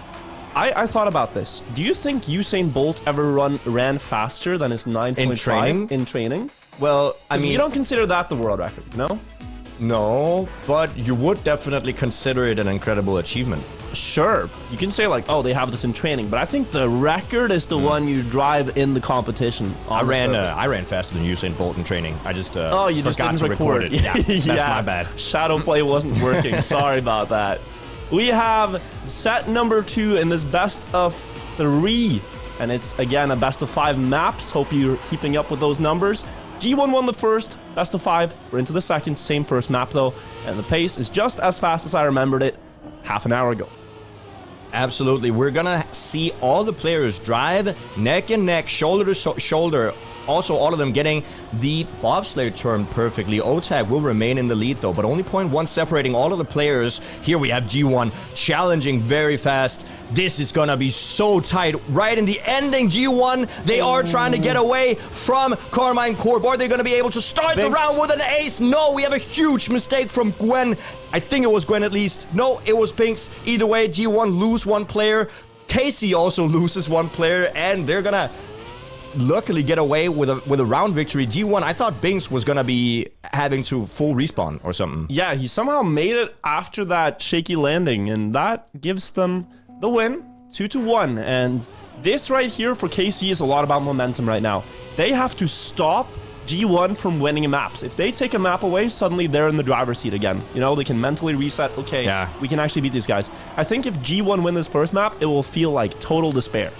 I thought about this. Do you think Usain Bolt ever ran faster than his 9.5 in training? Well, I mean, you don't consider that the world record, no? No, but you would definitely consider it an incredible achievement. Sure, you can say like, oh, they have this in training, but I think the record is the one you drive in the competition. I ran faster than Usain Bolt in training. I just you just forgot didn't to record it. Yeah, that's my bad. Shadow play wasn't working. Sorry about that. We have set number 2 in this best of 3, and it's again a best of 5 maps. Hope you're keeping up with those numbers. G1 won the first, best of 5. We're into the second, same first map though, and the pace is just as fast as I remembered it half an hour ago. Absolutely. We're gonna see all the players drive neck and neck, shoulder to shoulder, also all of them getting the bobsleigh turn perfectly. OTAG will remain in the lead though, but only 0.1 separating all of the players. Here we have G1 challenging very fast. This is gonna be so tight. Right in the ending, G1, they are trying to get away from KARMINE CORP. Are they gonna be able to start the round with an ace? No, we have a huge mistake from Gwen. I think it was Gwen at least. No, it was Binks. Either way, G1 lose one player. Casey also loses one player, and they're gonna luckily get away with a round victory. G1, I thought Binks was gonna be having to full respawn or something. Yeah, he somehow made it after that shaky landing, and that gives them the win, 2-1. And this right here for KC is a lot about momentum right now. They have to stop G1 from winning maps. If they take a map away, suddenly they're in the driver's seat again. You know, they can mentally reset, okay, we can actually beat these guys. I think if G1 win this first map, it will feel like total despair.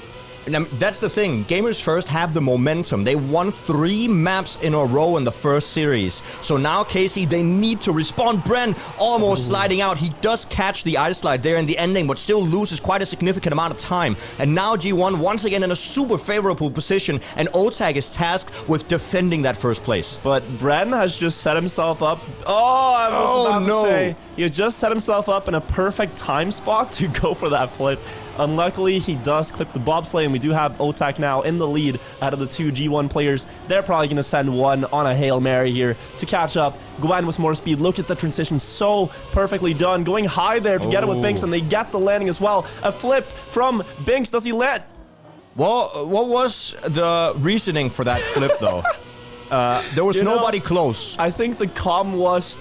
And that's the thing. GamersFirst have the momentum. They won 3 maps in a row in the first series. So now, Casey, they need to respond. Bren almost sliding out. He does catch the ice slide there in the ending, but still loses quite a significant amount of time. And now G1 once again in a super favorable position, and OTAG is tasked with defending that first place. But Bren has just set himself up. Oh, I was about to say. He just set himself up in a perfect time spot to go for that flip. Unluckily, he does clip the bobsleigh, and we do have OTAG now in the lead out of the 2 G1 players. They're probably going to send one on a Hail Mary here to catch up. Gwen with more speed. Look at the transition. So perfectly done. Going high there to get it with Binks, and they get the landing as well. A flip from Binks. Does he let? Well, what was the reasoning for that flip, though? There was nobody close. I think the comm was,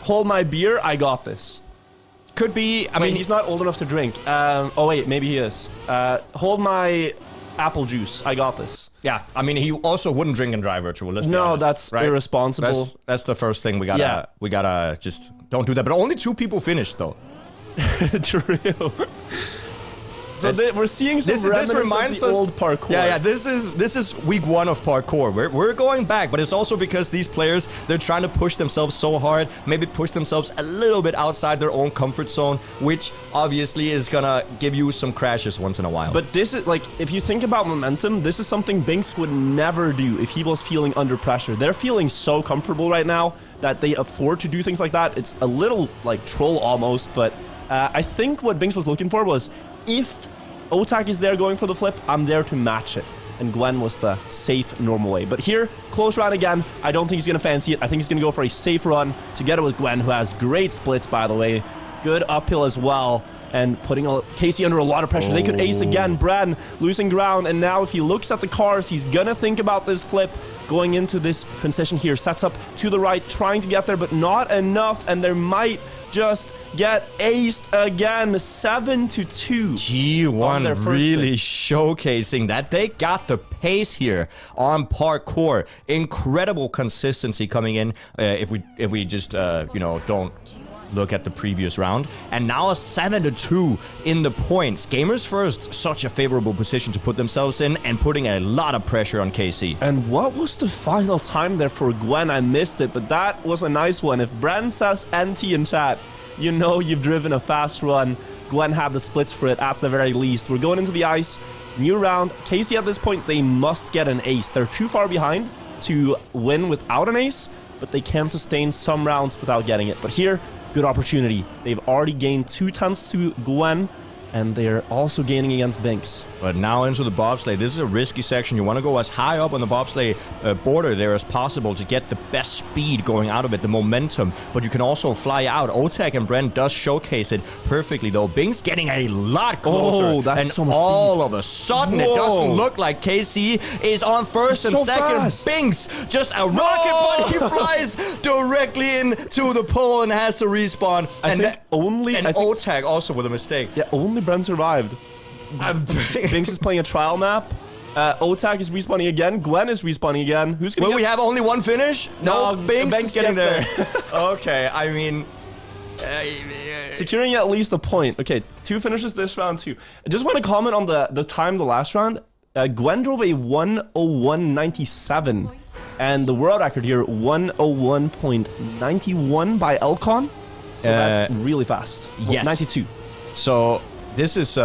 hold my beer, I got this. Could be. I mean, he's not old enough to drink. Oh wait, maybe he is. Hold my apple juice. I got this. Yeah, I mean, he also wouldn't drink and drive virtual. Let's be no, honest, that's right? irresponsible. That's the first thing we gotta just don't do that. But only 2 people finished though. True. So we're seeing some this reminds of the us old parkour. Yeah, this is week 1 of parkour. We're going back, but it's also because these players, they're trying to push themselves so hard, maybe push themselves a little bit outside their own comfort zone, which obviously is gonna give you some crashes once in a while. But this is like, if you think about momentum, this is something Binks would never do if he was feeling under pressure. They're feeling so comfortable right now that they afford to do things like that. It's a little like troll almost, but I think what Binks was looking for was, if OTAG is there going for the flip, I'm there to match it. And Gwen was the safe, normal way. But here, close round again. I don't think he's going to fancy it. I think he's going to go for a safe run together with Gwen, who has great splits, by the way. Good uphill as well. And putting Casey under a lot of pressure. They could ace again. Bren losing ground. And now if he looks at the cars, he's going to think about this flip. Going into this transition here. Sets up to the right, trying to get there, but not enough. And there might just get aced again. 7-2. G1 really showcasing that they got the pace here on parkour. Incredible consistency coming in. If we just you know, don't look at the previous round, and now a 7-2 in the points. GamersFirst, such a favorable position to put themselves in, and putting a lot of pressure on KC. And what was the final time there for Gwen? I missed it, but that was a nice one. If Bren says NT in chat, you know you've driven a fast run. Gwen had the splits for it at the very least. We're going into the ice. New round. KC at this point, they must get an ace. They're too far behind to win without an ace, but they can sustain some rounds without getting it. But here, good opportunity. They've already gained 2 tenths to Gwen, and they're also gaining against Binks. But now into the bobsleigh. This is a risky section. You want to go as high up on the bobsleigh border there as possible to get the best speed going out of it, the momentum. But you can also fly out. OTAG and Brent does showcase it perfectly, though. Binks getting a lot closer. Oh, that's and so much all speed. Of a sudden, it doesn't look like KC is on first and second. Fast. Binks, just a rocket, but he flies directly into the pole and has to respawn. And OTAG also with a mistake. Yeah, only Bren survived. Binks is playing a trial map. OTAG is respawning again. Gwen is respawning again. Who's gonna we have only one finish? No, Binks is getting there. Okay, I mean... securing at least a point. Okay, 2 finishes this round too. I just want to comment on the time the last round. Gwen drove a 1:01.97. And the world record here, 1:01.91 by Elcon. So that's really fast. Yes. 92. So... This is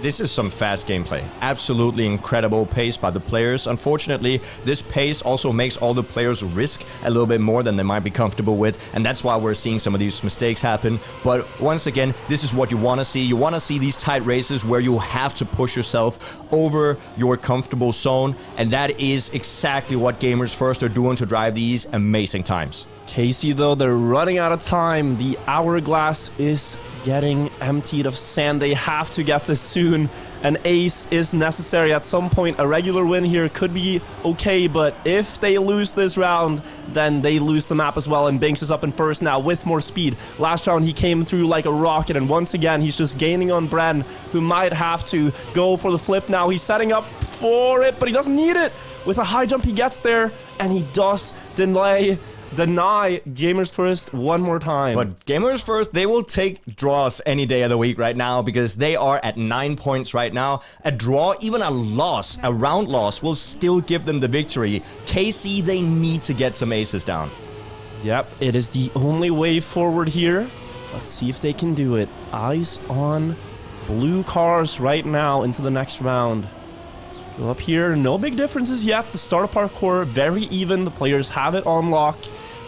This is some fast gameplay. Absolutely incredible pace by the players. Unfortunately, this pace also makes all the players risk a little bit more than they might be comfortable with, and that's why we're seeing some of these mistakes happen. But once again, this is what you want to see. You want to see these tight races where you have to push yourself over your comfortable zone, and that is exactly what GamersFirst are doing to drive these amazing times. KC, though, they're running out of time. The hourglass is getting emptied of sand. They have to get this soon. An ace is necessary at some point. A regular win here could be okay, but if they lose this round, then they lose the map as well. And Binks is up in first now with more speed. Last round, he came through like a rocket, and once again, he's just gaining on Bren, who might have to go for the flip now. He's setting up for it, but he doesn't need it. With a high jump, he gets there, and he does deny GamersFirst one more time. But GamersFirst, they will take draws any day of the week right now because they are at 9 points right now. A draw, even a loss, a round loss, will still give them the victory. KC, they need to get some aces down. Yep, it is the only way forward here. Let's see if they can do it. Eyes on blue cars right now into the next round. So we go up here, no big differences yet. The start of parkour, very even. The players have it on lock,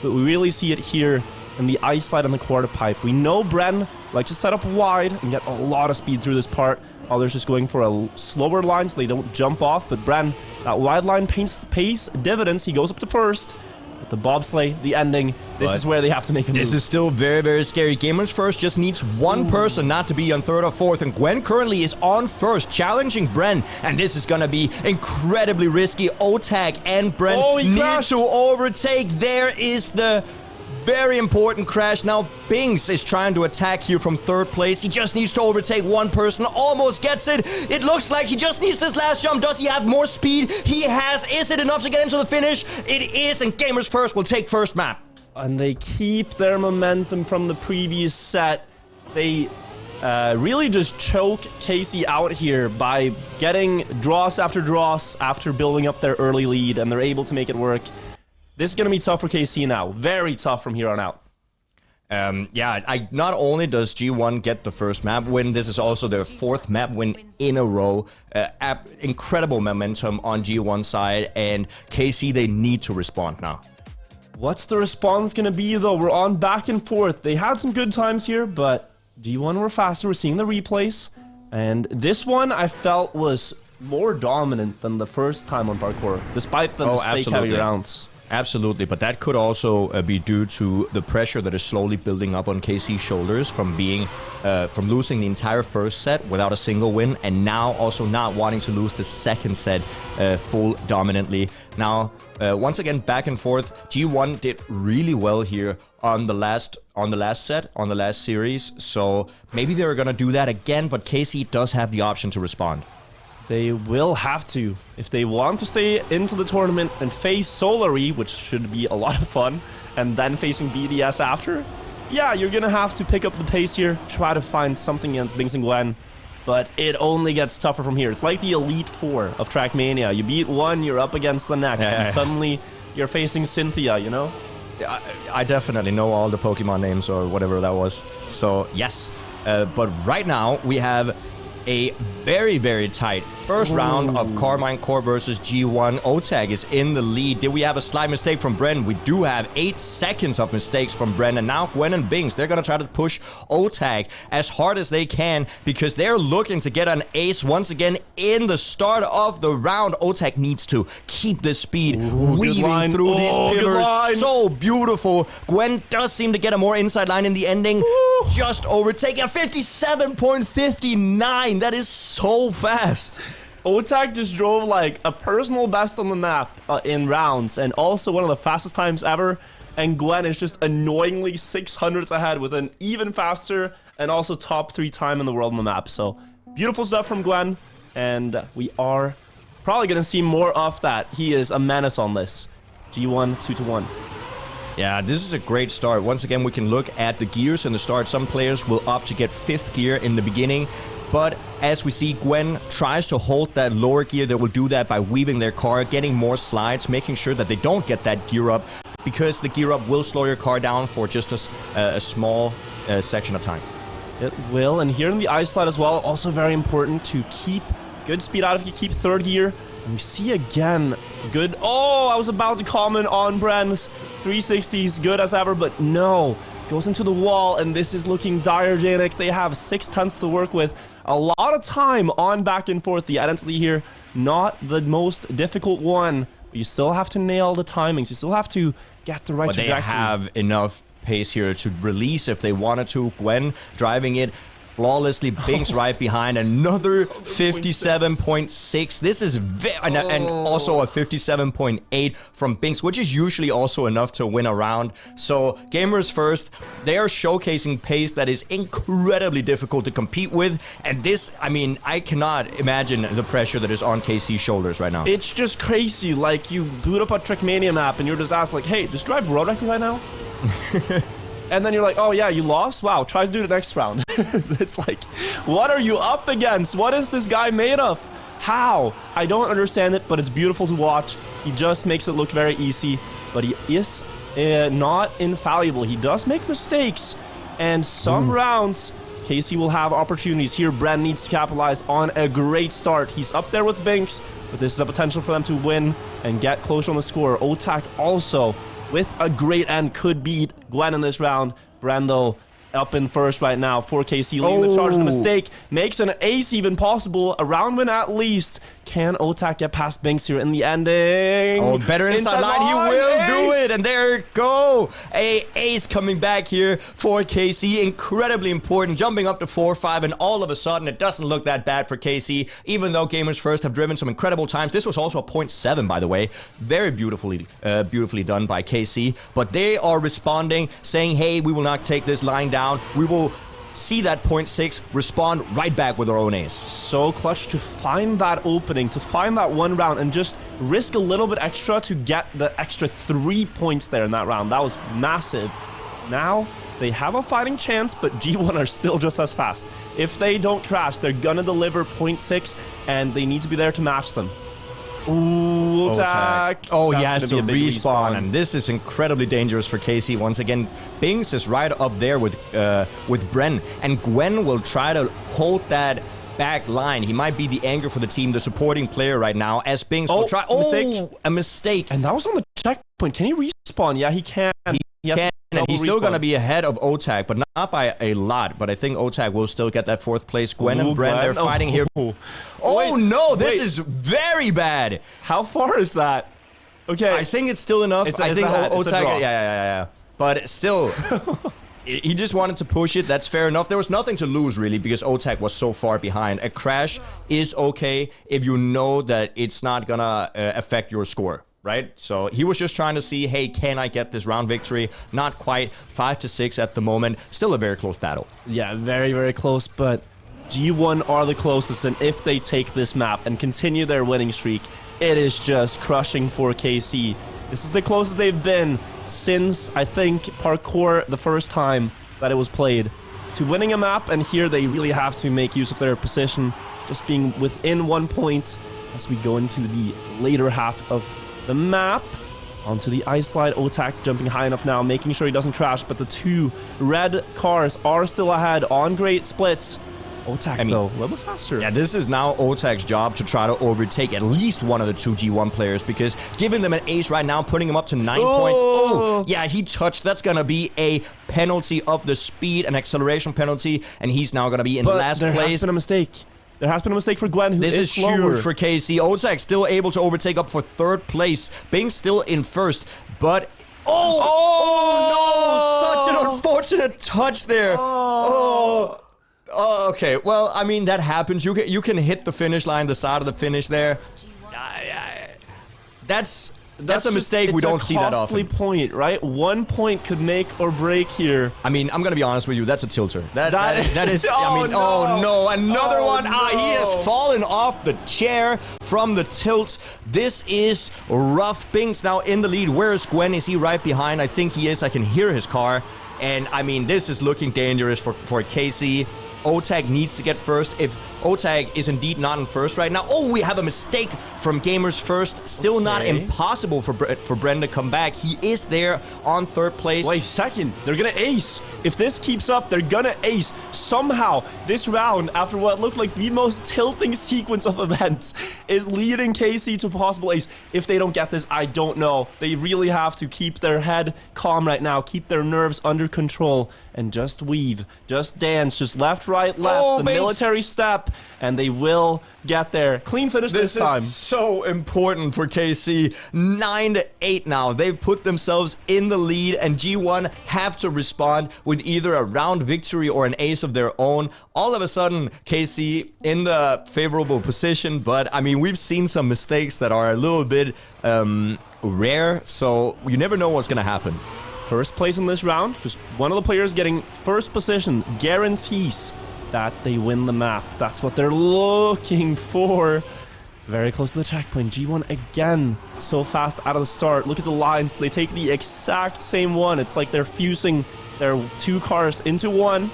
but we really see it here in the ice slide and the quarter pipe. We know Bren likes to set up wide and get a lot of speed through this part. Others just going for a slower line so they don't jump off, but Bren, that wide line paints the pace dividends. He goes up to first. But the bobsleigh, the ending, this is where they have to make a move. This is still very, very scary. GamersFirst just needs one person not to be on third or fourth, and Gwen currently is on first, challenging Bren, and this is gonna be incredibly risky. Otag and Bren need to overtake. There is the very important crash. Now Binks is trying to attack here from third place. He just needs to overtake one person. Almost gets it. It looks like he just needs this last jump. Does he have more speed? He has. Is it enough to get him to the finish? It is, and GamersFirst will take first map. And they keep their momentum from the previous set. They really just choke KC out here by getting draws after building up their early lead, and they're able to make it work. This is going to be tough for KC now. Very tough from here on out. Yeah, not only does G1 get the first map win, this is also their fourth map win in a row. Incredible momentum on G1 side, and KC, they need to respond now. What's the response going to be, though? We're on back and forth. They had some good times here, but G1 were faster. We're seeing the replays. And this one, I felt, was more dominant than the first time on parkour, despite the mistake-heavy rounds. Absolutely, but that could also be due to the pressure that is slowly building up on KC's shoulders from losing the entire first set without a single win, and now also not wanting to lose the second set full dominantly. Now, once again, back and forth. G1 did really well here on the last series, so maybe they're gonna do that again. But KC does have the option to respond. They will have to. If they want to stay into the tournament and face Solary, which should be a lot of fun, and then facing BDS after, yeah, you're gonna have to pick up the pace here, try to find something against Binks and Gwen, but it only gets tougher from here. It's like the Elite Four of Trackmania. You beat one, you're up against the next, and suddenly you're facing Cynthia, you know? I definitely know all the Pokemon names or whatever that was, so yes. But right now, we have a very, very tight first round of KARMINE CORP versus G1. Otag is in the lead. Did we have a slight mistake from Bren? We do have 8 seconds of mistakes from Bren. And now Gwen and Binks, they're going to try to push Otag as hard as they can because they're looking to get an ace once again in the start of the round. Otag needs to keep this speed, weaving through these pillars. So beautiful. Gwen does seem to get a more inside line in the ending. Just overtaking a 57.59. That is so fast. Otag just drove like a personal best on the map in rounds, and also one of the fastest times ever. And Gwen is just annoyingly 600s ahead with an even faster and also top 3 time in the world on the map. So beautiful stuff from Gwen, and we are probably going to see more of that. He is a menace on this. G1 2-1. Yeah, this is a great start. Once again, we can look at the gears in the start. Some players will opt to get 5th gear in the beginning. But as we see, Gwen tries to hold that lower gear. They will do that by weaving their car, getting more slides, making sure that they don't get that gear up, because the gear up will slow your car down for just a small section of time. It will, and here in the ice slide as well, also very important to keep good speed out if you keep third gear. And we see again, good, oh, I was about to comment on Bren's 360s, good as ever, but no. Goes into the wall, and this is looking dire, Jnic. They have 6/10 to work with. A lot of time on back and forth. The identity here, not the most difficult one, but you still have to nail the timings. You still have to get the right trajectory. They have enough pace here to release if they wanted to. Gwen driving it flawlessly. Binks right behind. Another 57.6. This is and also a 57.8 from Binks, which is usually also enough to win a round. So GamersFirst, they are showcasing pace that is incredibly difficult to compete with. And this, I mean, I cannot imagine the pressure that is on KC's shoulders right now. It's just crazy. Like, you boot up a Trackmania map and you're just asked, like, hey, just drive road record right now. And then you're like, oh yeah, you lost? Wow, try to do the next round. It's like, what are you up against? What is this guy made of? How? I don't understand it, but it's beautiful to watch. He just makes it look very easy, but he is not infallible. He does make mistakes, and some rounds, KC will have opportunities. Here, Bren needs to capitalize on a great start. He's up there with Binks, but this is a potential for them to win and get closer on the score. Otak also with a great end could beat Gwen in this round. Brando up in first right now for KC, leading the charge. And a mistake makes an ace even possible. A round win at least. Can Otak get past Binks here in the ending? Oh, better inside line. He will do it. And there you go. A ace coming back here for KC. Incredibly important. Jumping up to 4-5. And all of a sudden, it doesn't look that bad for KC. Even though GamersFirst have driven some incredible times. This was also a 0.7, by the way. Very beautifully done by KC. But they are responding, saying, hey, we will not take this line down. We will see that 0.6, respond right back with our own ace. So clutch to find that opening, to find that one round, and just risk a little bit extra to get the extra 3 points there in that round. That was massive. Now, they have a fighting chance, but G1 are still just as fast. If they don't crash, they're gonna deliver 0.6, and they need to be there to match them. Ooh, Otak. Oh, he has to respawn, and this is incredibly dangerous for KC. Once again, Binks is right up there with Bren, and Gwen will try to hold that back line. He might be the anchor for the team, the supporting player right now, as Binks will try. Oh, a mistake. And that was on the checkpoint. Can he respawn? Yeah, he can. He can, and he's still going to be ahead of Otak, but not by a lot. But I think Otak will still get that 4th place. Gwen and Bren, they're fighting here. Oh, no, this is very bad. How far is that? Okay. I think it's still enough. I think Otak, yeah. But still, he just wanted to push it. That's fair enough. There was nothing to lose, really, because Otak was so far behind. A crash is okay if you know that it's not going to affect your score. Right? So he was just trying to see, hey, can I get this round victory? Not quite. 5-6 at the moment. Still a very close battle. Yeah, very, very close, but G1 are the closest, and if they take this map and continue their winning streak, it is just crushing for KC. This is the closest they've been since, I think, Parkour, the first time that it was played, to winning a map, and here they really have to make use of their position, just being within 1 point as we go into the later half of the map. Onto the ice slide. Otak jumping high enough now, making sure he doesn't crash, but the 2 red cars are still ahead on great splits. Otak, though, a little bit faster. Yeah, this is now Otak's job to try to overtake at least one of the 2 G1 players, because giving them an ace right now, putting him up to 9 points. Oh, yeah, he touched. That's going to be a penalty of the speed, an acceleration penalty, and he's now going to be in last place. There has been a mistake. There has been a mistake for Gwen, who is slower. Huge for KC. Otak still able to overtake up for 3rd place. Bing still in 1st, but... Oh, no! Such an unfortunate touch there. Oh, okay. Well, I mean, that happens. You can hit the finish line, the side of the finish there. That's a mistake. We don't see that often. It's a costly point, right? 1 point could make or break here. I mean, I'm gonna be honest with you. That's a tilter. That is. I mean, oh no, another one. He has fallen off the chair from the tilt. This is rough. Binks now in the lead. Where is Gwen? Is he right behind? I think he is. I can hear his car. And I mean, this is looking dangerous for KC. Otak needs to get first. If Otag is indeed not in first right now. Oh, we have a mistake from GamersFirst. Still not impossible for Bren to come back. He is there on third place. Wait, second. They're gonna ace. If this keeps up, they're gonna ace. Somehow, this round, after what looked like the most tilting sequence of events, is leading KC to possible ace. If they don't get this, I don't know. They really have to keep their head calm right now, keep their nerves under control, and just weave, just dance, just left, right, left, the military step, and they will get there. Clean finish this time. This is so important for KC. 9-8 now. They've put themselves in the lead, and G1 have to respond with either a round victory or an ace of their own. All of a sudden, KC in the favorable position, but I mean, we've seen some mistakes that are a little bit rare, so you never know what's gonna happen. First place in this round, just one of the players getting first position guarantees that they win the map. That's what they're looking for. Very close to the checkpoint. G1 again, so fast out of the start. Look at the lines. They take the exact same one. It's like they're fusing their two cars into one.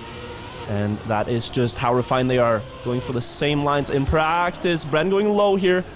And that is just how refined they are. Going for the same lines in practice. Bren going low here.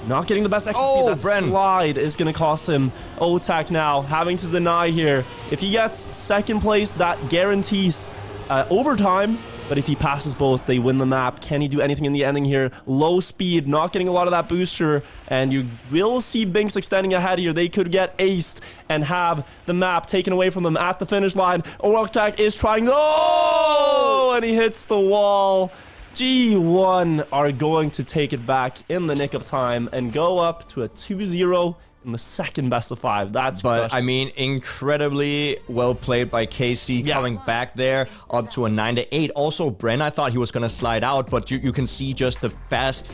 Not getting the best exit speed. That slide is going to cost him. Otak now having to deny here. If he gets second place, that guarantees overtime. But if he passes both, they win the map. Can he do anything in the ending here? Low speed, not getting a lot of that booster. And you will see Binks extending ahead here. They could get aced and have the map taken away from them at the finish line. Otak is trying. Oh! And he hits the wall. G1 are going to take it back in the nick of time and go up to a 2-0 in the second best of 5. That's But I mean, incredibly well played by KC, coming back there up to a 9-8. Also, Bren, I thought he was going to slide out, but you can see just the fast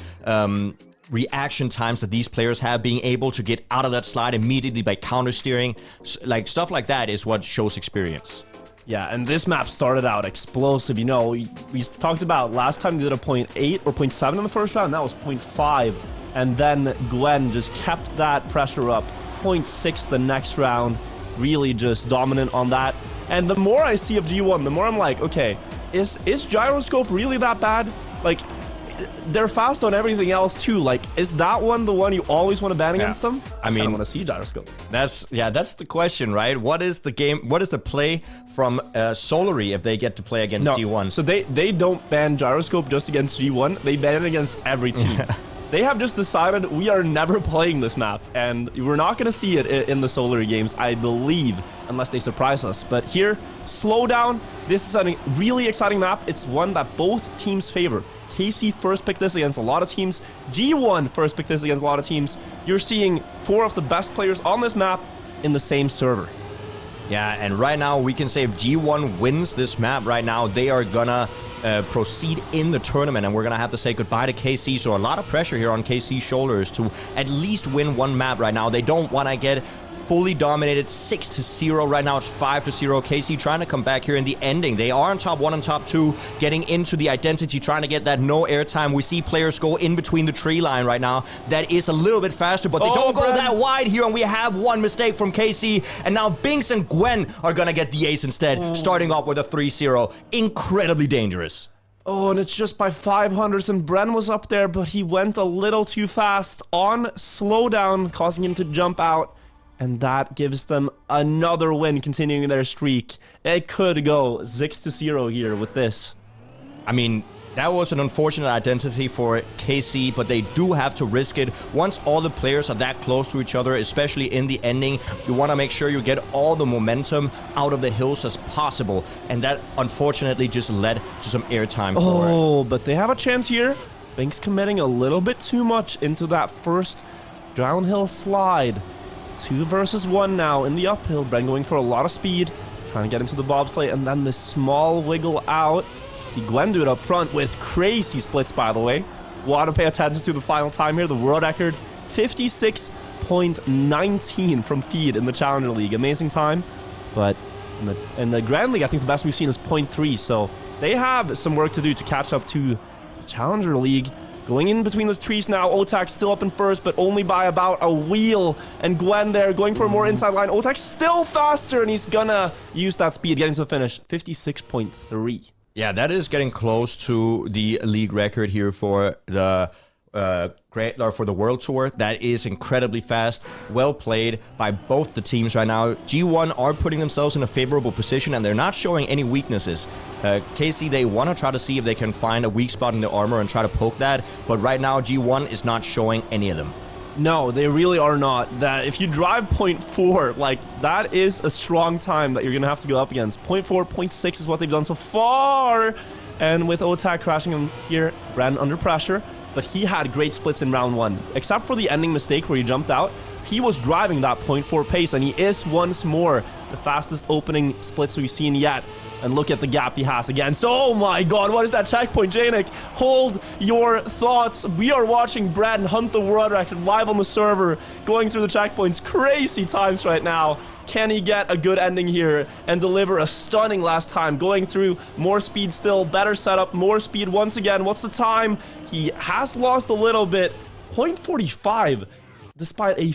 reaction times that these players have, being able to get out of that slide immediately by counter steering. Like, stuff like that is what shows experience. Yeah, and this map started out explosive. You know, we talked about last time they did a 0.8 or 0.7 in the first round. That was 0.5. And then Gwen just kept that pressure up. 0.6 the next round. Really just dominant on that. And the more I see of G1, the more I'm like, okay, is gyroscope really that bad? Like, they're fast on everything else too. Like, is that one the one you always want to ban against them? I mean, I want to see gyroscope. That's the question, right? What is the game? What is the play from Solary if they get to play against G1? So they don't ban gyroscope just against G1. They ban it against every team. They have just decided we are never playing this map, and we're not going to see it in the Solary games, I believe, unless they surprise us. But here, slow down. This is a really exciting map. It's one that both teams favor. KC first picked this against a lot of teams. G1 first picked this against a lot of teams. You're seeing 4 of the best players on this map in the same server. Yeah, and right now we can say if G1 wins this map right now, they are gonna proceed in the tournament, and we're gonna have to say goodbye to KC. So a lot of pressure here on KC's shoulders to at least win one map right now. They don't want to get fully dominated. 6-0 right now. It's 5-0. KC trying to come back here in the ending. They are on top 1 and top 2, getting into the identity, trying to get that no airtime. We see players go in between the tree line right now. That is a little bit faster, but they don't go that wide here, and we have one mistake from KC, and now Binks and Gwen are gonna get the ace instead, starting off with a 3-0. Incredibly dangerous. Oh, and it's just by 500s, and Bren was up there, but he went a little too fast on slowdown, causing him to jump out. And that gives them another win, continuing their streak. It could go 6-0 here with this. I mean, that was an unfortunate identity for KC, but they do have to risk it. Once all the players are that close to each other, especially in the ending, you want to make sure you get all the momentum out of the hills as possible. And that, unfortunately, just led to some airtime. Oh, but they have a chance here. Binks committing a little bit too much into that first downhill slide. 2 versus 1 now in the uphill. Bren going for a lot of speed, trying to get into the bobsleigh, and then this small wiggle out. See Gwen do it up front with crazy splits, by the way. Want to pay attention to the final time here. The world record, 56.19 from feed in the Challenger League. Amazing time, but in the Grand League, I think the best we've seen is 0.3, so they have some work to do to catch up to the Challenger League. Going in between the trees now. Otak still up in first, but only by about a wheel. And Gwen there going for a more inside line. Otak still faster, and he's gonna use that speed getting to the finish. 56.3. Yeah, that is getting close to the league record here for the for the World Tour. That is incredibly fast. Well played by both the teams right now. G1 are putting themselves in a favorable position, and they're not showing any weaknesses. KC, they want to try to see if they can find a weak spot in the armor and try to poke that, but right now G1 is not showing any of them. No, they really are not. That if you drive 0.4, like, that is a strong time that you're gonna have to go up against. 0.4, 0.6 is what they've done so far. And with OTAC crashing him here, Bren under pressure, but he had great splits in round 1. Except for the ending mistake where he jumped out, he was driving that 0.4 pace, and he is once more the fastest opening splits we've seen yet. And look at the gap he has against. Oh my god, what is that checkpoint, Jnic? Hold your thoughts. We are watching Bren hunt the world record live on the server, going through the checkpoints. Crazy times right now. Can he get a good ending here and deliver a stunning last time? Going through more speed still, better setup, more speed once again. What's the time? He has lost a little bit. 0.45, despite a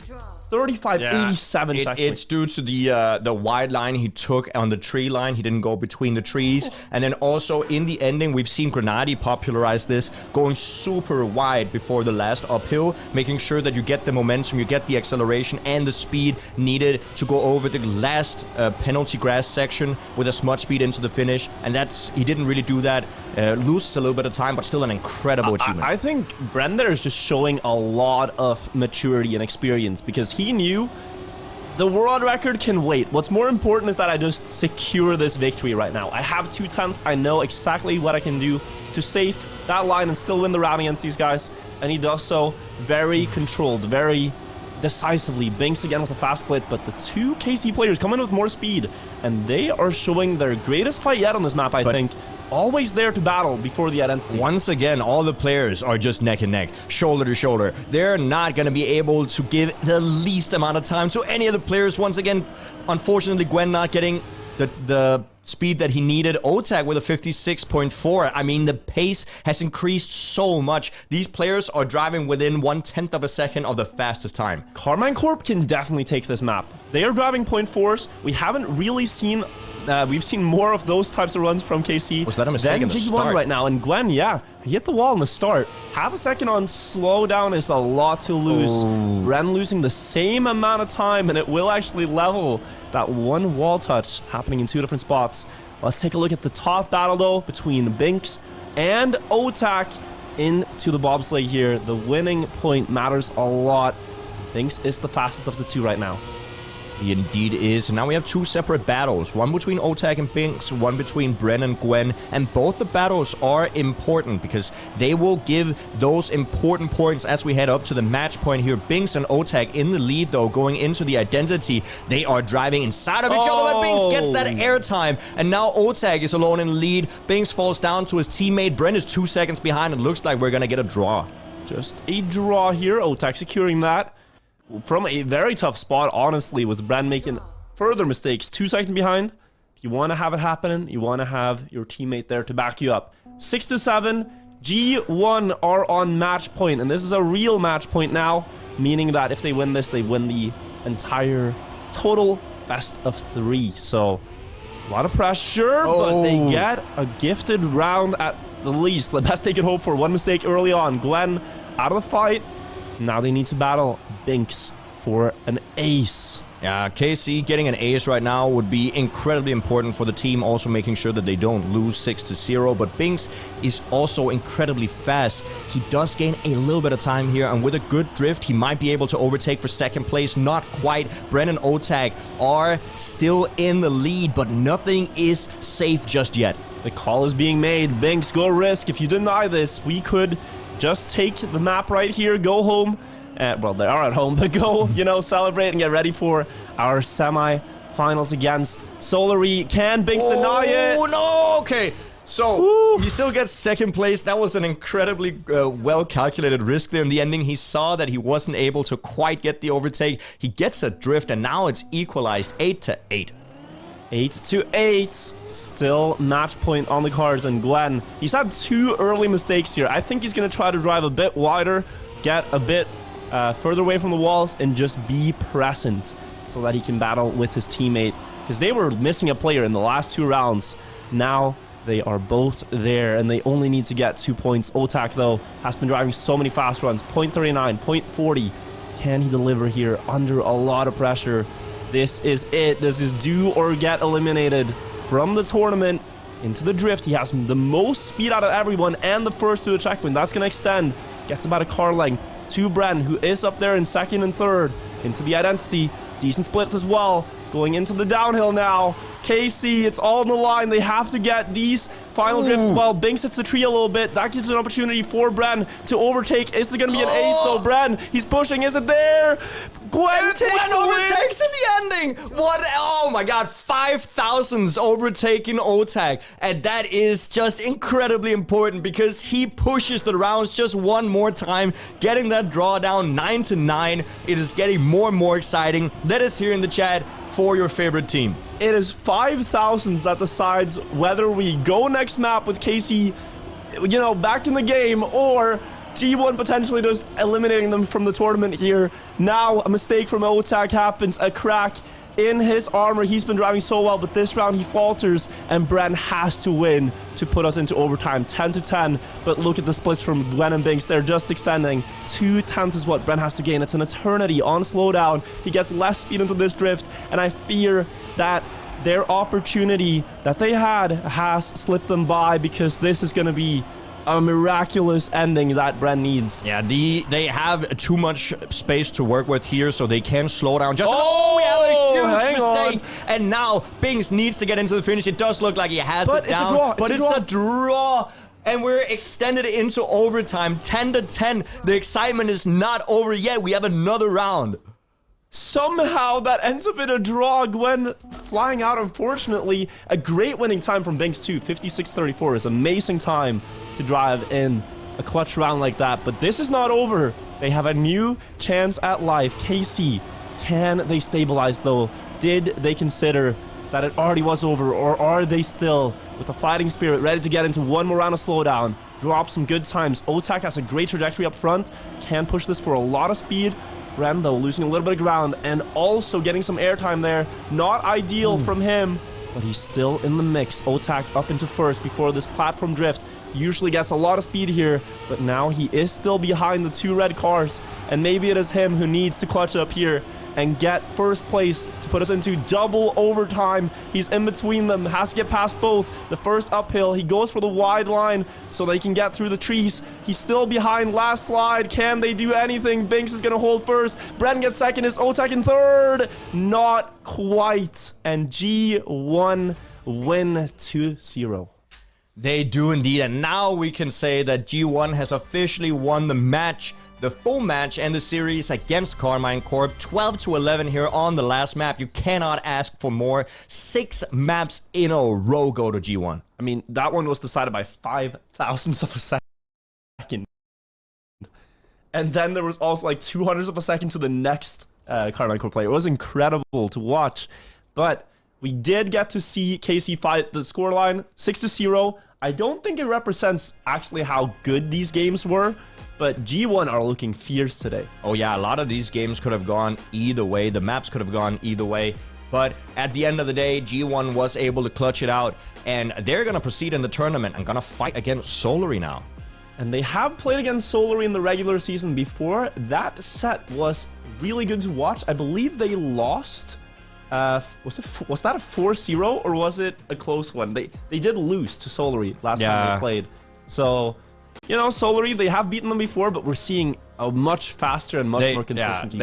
35.87 checkpoint. It's due to the wide line he took on the tree line. He didn't go between the trees. And then also in the ending, we've seen Grenady popularize this, going super wide before the last uphill, making sure that you get the momentum, you get the acceleration and the speed needed to go over the last penalty grass section with as much speed into the finish. And he didn't really do that. Loses a little bit of time, but still an incredible achievement. I think Brender is just showing a lot of maturity and experience, because he knew the world record can wait. What's more important is that I just secure this victory right now. I have 2 tenths. I know exactly what I can do to save that line and still win the round against these guys. And he does so very controlled, very decisively. Binks again with a fast split, but the 2 KC players come in with more speed, and they are showing their greatest fight yet on this map, I think. Always there to battle before the identity. Once again, all the players are just neck and neck, shoulder to shoulder. They're not going to be able to give the least amount of time to any of the players. Once again, unfortunately, Gwen not getting the speed that he needed. OTAC with a 56.4. I mean, the pace has increased so much. These players are driving within 1/10 of a second of the fastest time. KARMINE Corp can definitely take this map. They are driving 0.4s. We haven't really seen... we've seen more of those types of runs from KC. Was that a mistake in the start? Right now, and Gwen, yeah, he hit the wall in the start. Half a second on slowdown is a lot to lose. Bren losing the same amount of time, and it will actually level that 1 wall touch happening in 2 different spots. Let's take a look at the top battle, though, between Binks and OTAC into the bobsleigh here. The winning point matters a lot. Binks is the fastest of the 2 right now. He indeed is. And now we have 2 separate battles. One between OTAC and Binks, one between Bren and Gwen. And both the battles are important because they will give those important points as we head up to the match point here. Binks and OTAC in the lead, though, going into the identity. They are driving inside of each other, but Binks gets that airtime. And now OTAC is alone in the lead. Binks falls down to his teammate. Bren is 2 seconds behind. It looks like we're going to get a draw. Just a draw here. OTAC securing that. From a very tough spot, honestly, with Bren making further mistakes. 2 seconds behind. If you want to have it happening, you want to have your teammate there to back you up. 6-7, G1 are on match point, and this is a real match point now, meaning that if they win this, they win the entire total best of 3. So, a lot of pressure, but they get a gifted round at the least. The best they could hope for. 1 mistake early on. Gwen out of the fight. Now they need to battle Binks for an ace. Yeah, KC getting an ace right now would be incredibly important for the team, also making sure that they don't lose 6-0. But Binks is also incredibly fast. He does gain a little bit of time here, and with a good drift, he might be able to overtake for 2nd place. Not quite. Bren and OTAC are still in the lead, but nothing is safe just yet. The call is being made. Binks, go risk. If you deny this, we could just take the map right here, go home. Well, they are at home, but go, you know, celebrate and get ready for our semi-finals against Solary. Can Binks deny it? Oh, no! Okay, so he still gets 2nd place. That was an incredibly well-calculated risk there in the ending. He saw that he wasn't able to quite get the overtake. He gets a drift, and now it's equalized 8-8. 8-8. Still match point on the cards, and Gwen, he's had 2 early mistakes here. I think he's going to try to drive a bit wider, get a bit further away from the walls, and just be present so that he can battle with his teammate, because they were missing a player in the last 2 rounds. Now They are both there, and they only need to get 2 points. Otak, though, has been driving so many fast runs. 0.39, 0.40. Can he deliver here under a lot of pressure? This is it. This is do or get eliminated from the tournament into the drift. He has the most speed out of everyone and the first to the checkpoint. That's going to extend. Gets about a car length to Bren, who is up there in second and third. Into the identity. Decent splits as well. Going into the downhill now. KC, it's all on the line. They have to get these final drifts as well. Binks hits the tree a little bit. That gives an opportunity for Bren to overtake. Is there going to be an ace though? Bren, he's pushing. Is it there? Gwen takes the overtakes in the ending. What? Oh my god, 5,000s overtaking Otak. And that is just incredibly important because he pushes the rounds just one more time, getting that draw down 9-9. It is getting more and more exciting. Let us hear in the chat for your favorite team. It is 5,000s that decides whether we go next map with KC, you know, back in the game, or G1 potentially just eliminating them from the tournament here. Now, a mistake from Otak happens, a crack in his armor. He's been driving so well, but this round he falters, and Bren has to win to put us into overtime, 10-10. But look at the splits from Gwen and Binks. They're just extending. 2/10 is what Bren has to gain. It's an eternity on slowdown. He gets less speed into this drift, and I fear that their opportunity that they had has slipped them by, because this is going to be a miraculous ending that Bren needs. Yeah, they have too much space to work with here, so they can slow down just a huge mistake. And now Binks needs to get into the finish. It does look like he has it down, but it's a draw. And we're extended into overtime, 10-10. The excitement is not over yet. We have another round. Somehow that ends up in a draw. Gwen flying out, unfortunately. A great winning time from Binks too. 56.34 is amazing time to drive in a clutch round like that. But this is not over. They have a new chance at life. KC, can they stabilize though? Did they consider that it already was over, or are they still with a fighting spirit ready to get into one more round of slowdown? Drop some good times. Otak has a great trajectory up front. Can push this for a lot of speed. Bren, though, losing a little bit of ground and also getting some airtime there. Not ideal from him, but he's still in the mix. Otak up into first before this platform drift. Usually gets a lot of speed here, but now he is still behind the two red cars, and maybe it is him who needs to clutch up here and get first place to put us into double overtime. He's in between them, has to get past both. The first uphill, he goes for the wide line so they can get through the trees. He's still behind. Last slide, can they do anything? Binks is gonna hold first. Bren gets second. Is Otak in third? Not quite. And G1 win 2-0. They do indeed, and now we can say that G1 has officially won the match, the full match and the series against KARMINE CORP. 12-11 here on the last map. You cannot ask for more. 6 maps in a row go to G1. I mean, that one was decided by 5,000ths of a second. And then there was also like 200ths of a second to the next KARMINE CORP player. It was incredible to watch, but we did get to see KC fight the scoreline 6-0. I don't think it represents actually how good these games were, but G1 are looking fierce today. Oh yeah, a lot of these games could have gone either way. The maps could have gone either way. But at the end of the day, G1 was able to clutch it out, and they're going to proceed in the tournament and going to fight against Solary now. And they have played against Solary in the regular season before. That set was really good to watch. I believe they lost. Was that a 4-0 or was it a close one? They did lose to Solary last time they played. So, you know, Solary, they have beaten them before, but we're seeing a much faster and much more consistent game.